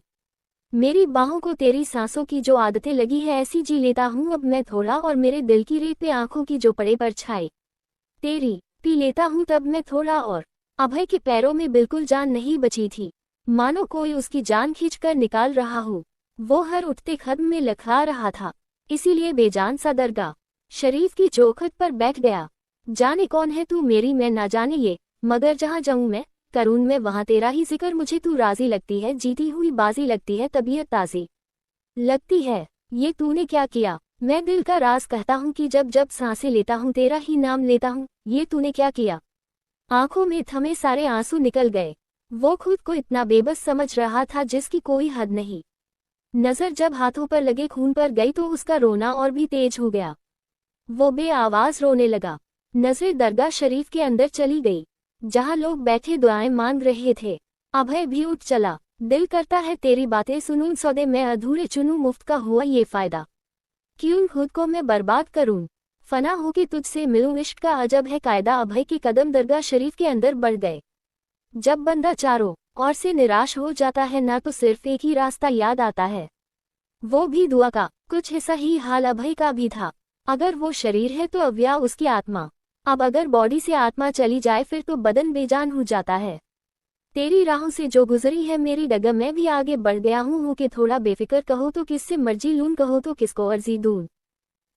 मेरी बाहों को तेरी सांसों की जो आदतें लगी है ऐसी जी लेता हूँ अब मैं थोड़ा, और मेरे दिल की रेत पे आंखों की जो पड़े परछाई तेरी पी लेता हूँ तब मैं थोड़ा और। अभय के पैरों में बिल्कुल जान नहीं बची थी। मानो कोई उसकी जान खींचकर निकाल रहा हो। वो हर उठते कदम में लखा रहा था, इसीलिए बेजान सा दरगाह शरीफ की चौखट पर बैठ गया। जाने कौन है तू मेरी, मैं ना जाने ये, मगर जहाँ जाऊँ मैं करूँ मैं वहाँ तेरा ही जिक्र। मुझे तू राजी लगती है, जीती हुई बाजी लगती है, तबीयत ताज़ी लगती है। ये तूने क्या किया? मैं दिल का राज कहता हूँ कि जब जब सांसें लेता हूँ तेरा ही नाम लेता हूँ। ये तूने क्या किया? आंखों में थमे सारे आंसू निकल गए। वो खुद को इतना बेबस समझ रहा था जिसकी कोई हद नहीं। नजर जब हाथों पर लगे खून पर गई तो उसका रोना और भी तेज हो गया। वो बेआवाज रोने लगा। नजरें दरगाह शरीफ के अंदर चली गई, जहां लोग बैठे दुआएं मांग रहे थे। अभय भी उठ चला। दिल करता है तेरी बातें सुनूं, सौदे मैं अधूरे चुनूं, मुफ्त का हुआ ये फायदा क्यों खुद को मैं बर्बाद करूं, फना हो के तुझसे मिलूं, इश्क का अजब है कायदा। अभय के कदम दरगाह शरीफ के अंदर बढ़ गए। जब बंदा चारों ओर से निराश हो जाता है ना तो सिर्फ एक ही रास्ता याद आता है, वो भी दुआ का। कुछ ऐसा ही हाल अभय का भी था। अगर वो शरीर है तो अव्या उसकी आत्मा। अब अगर बॉडी से आत्मा चली जाए फिर तो बदन बेजान हो जाता है। तेरी राहों से जो गुजरी है मेरी डगर, मैं भी आगे बढ़ गया हूँ कि थोड़ा बेफिक्र कहो तो किससे मर्जी लूं, कहो तो किसको अर्जी दूं।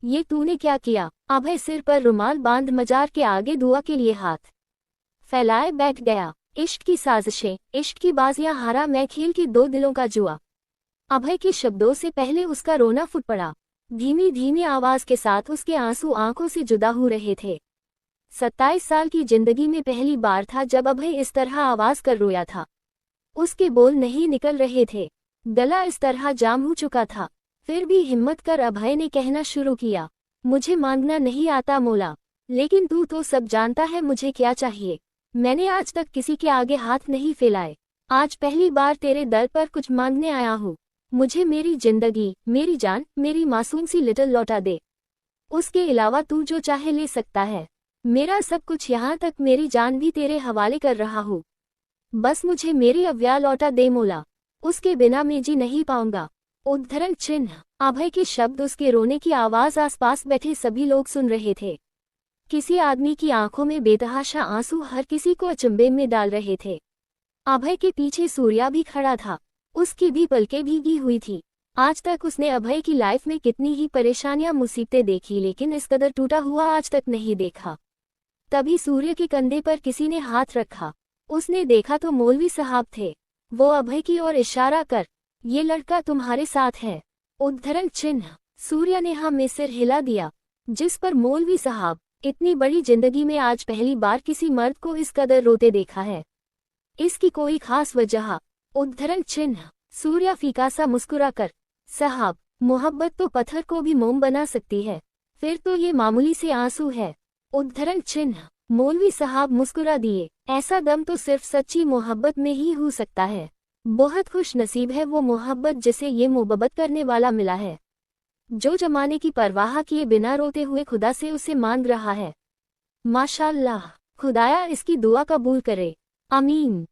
ये तूने क्या किया? अभय सिर पर रुमाल बांध मजार के आगे दुआ के लिए हाथ फैलाए बैठ गया। इश्क की साजिशें, इश्क की बाजियां, हारा मैं खेल की दो दिलों का जुआ। अभय के शब्दों से पहले उसका रोना फूट पड़ा। धीमी धीमी आवाज के साथ उसके आंसू आंखों से जुदा हो रहे थे। 27 साल की जिंदगी में पहली बार था जब अभय इस तरह आवाज कर रोया था। उसके बोल नहीं निकल रहे थे, गला इस तरह जाम हो चुका था। फिर भी हिम्मत कर अभय ने कहना शुरू किया, मुझे मांगना नहीं आता मौला, लेकिन तू तो सब जानता है मुझे क्या चाहिए। मैंने आज तक किसी के आगे हाथ नहीं फैलाए, आज पहली बार तेरे दर पर कुछ मांगने आया हूँ। मुझे मेरी जिंदगी, मेरी जान, मेरी मासूम सी लिटिल लौटा दे। उसके अलावा तू जो चाहे ले सकता है। मेरा सब कुछ, यहाँ तक मेरी जान भी तेरे हवाले कर रहा हूँ। बस मुझे मेरी अव्या लौटा दे मौला, उसके बिना मैं जी नहीं पाऊंगा। उद्धरण चिन्ह। अभय के शब्द, उसके रोने की आवाज आसपास बैठे सभी लोग सुन रहे थे। किसी आदमी की आंखों में बेतहाशा आंसू हर किसी को अचंभे में डाल रहे थे। अभय के पीछे सूर्या भी खड़ा था, उसकी भी पलकें भीगी हुई थी। आज तक उसने अभय की लाइफ में कितनी ही परेशानियां मुसीबतें देखी, लेकिन इस कदर टूटा हुआ आज तक नहीं देखा। तभी सूर्य के कंधे पर किसी ने हाथ रखा। उसने देखा तो मौलवी साहब थे। वो अभय की ओर इशारा कर, ये लड़का तुम्हारे साथ है। उद्धरण चिन्ह। सूर्य ने हाँ में सिर हिला दिया, जिस पर मौलवी साहब, इतनी बड़ी जिंदगी में आज पहली बार किसी मर्द को इस कदर रोते देखा है। इसकी कोई खास वजह? उद्धरण चिन्ह। सूर्य फीका सा मुस्कुरा कर, साहब, मोहब्बत तो पत्थर को भी मोम बना सकती है, फिर तो ये मामूली से आंसू है। उद्धरण चिन्ह। मौलवी साहब मुस्कुरा दिए, ऐसा दम तो सिर्फ सच्ची मोहब्बत में ही हो सकता है। बहुत खुश नसीब है वो मोहब्बत जिसे ये मोहब्बत करने वाला मिला है, जो जमाने की परवाह किए बिना रोते हुए खुदा से उसे मांग रहा है। माशाअल्लाह, खुदाया इसकी दुआ कबूल करे। आमीन।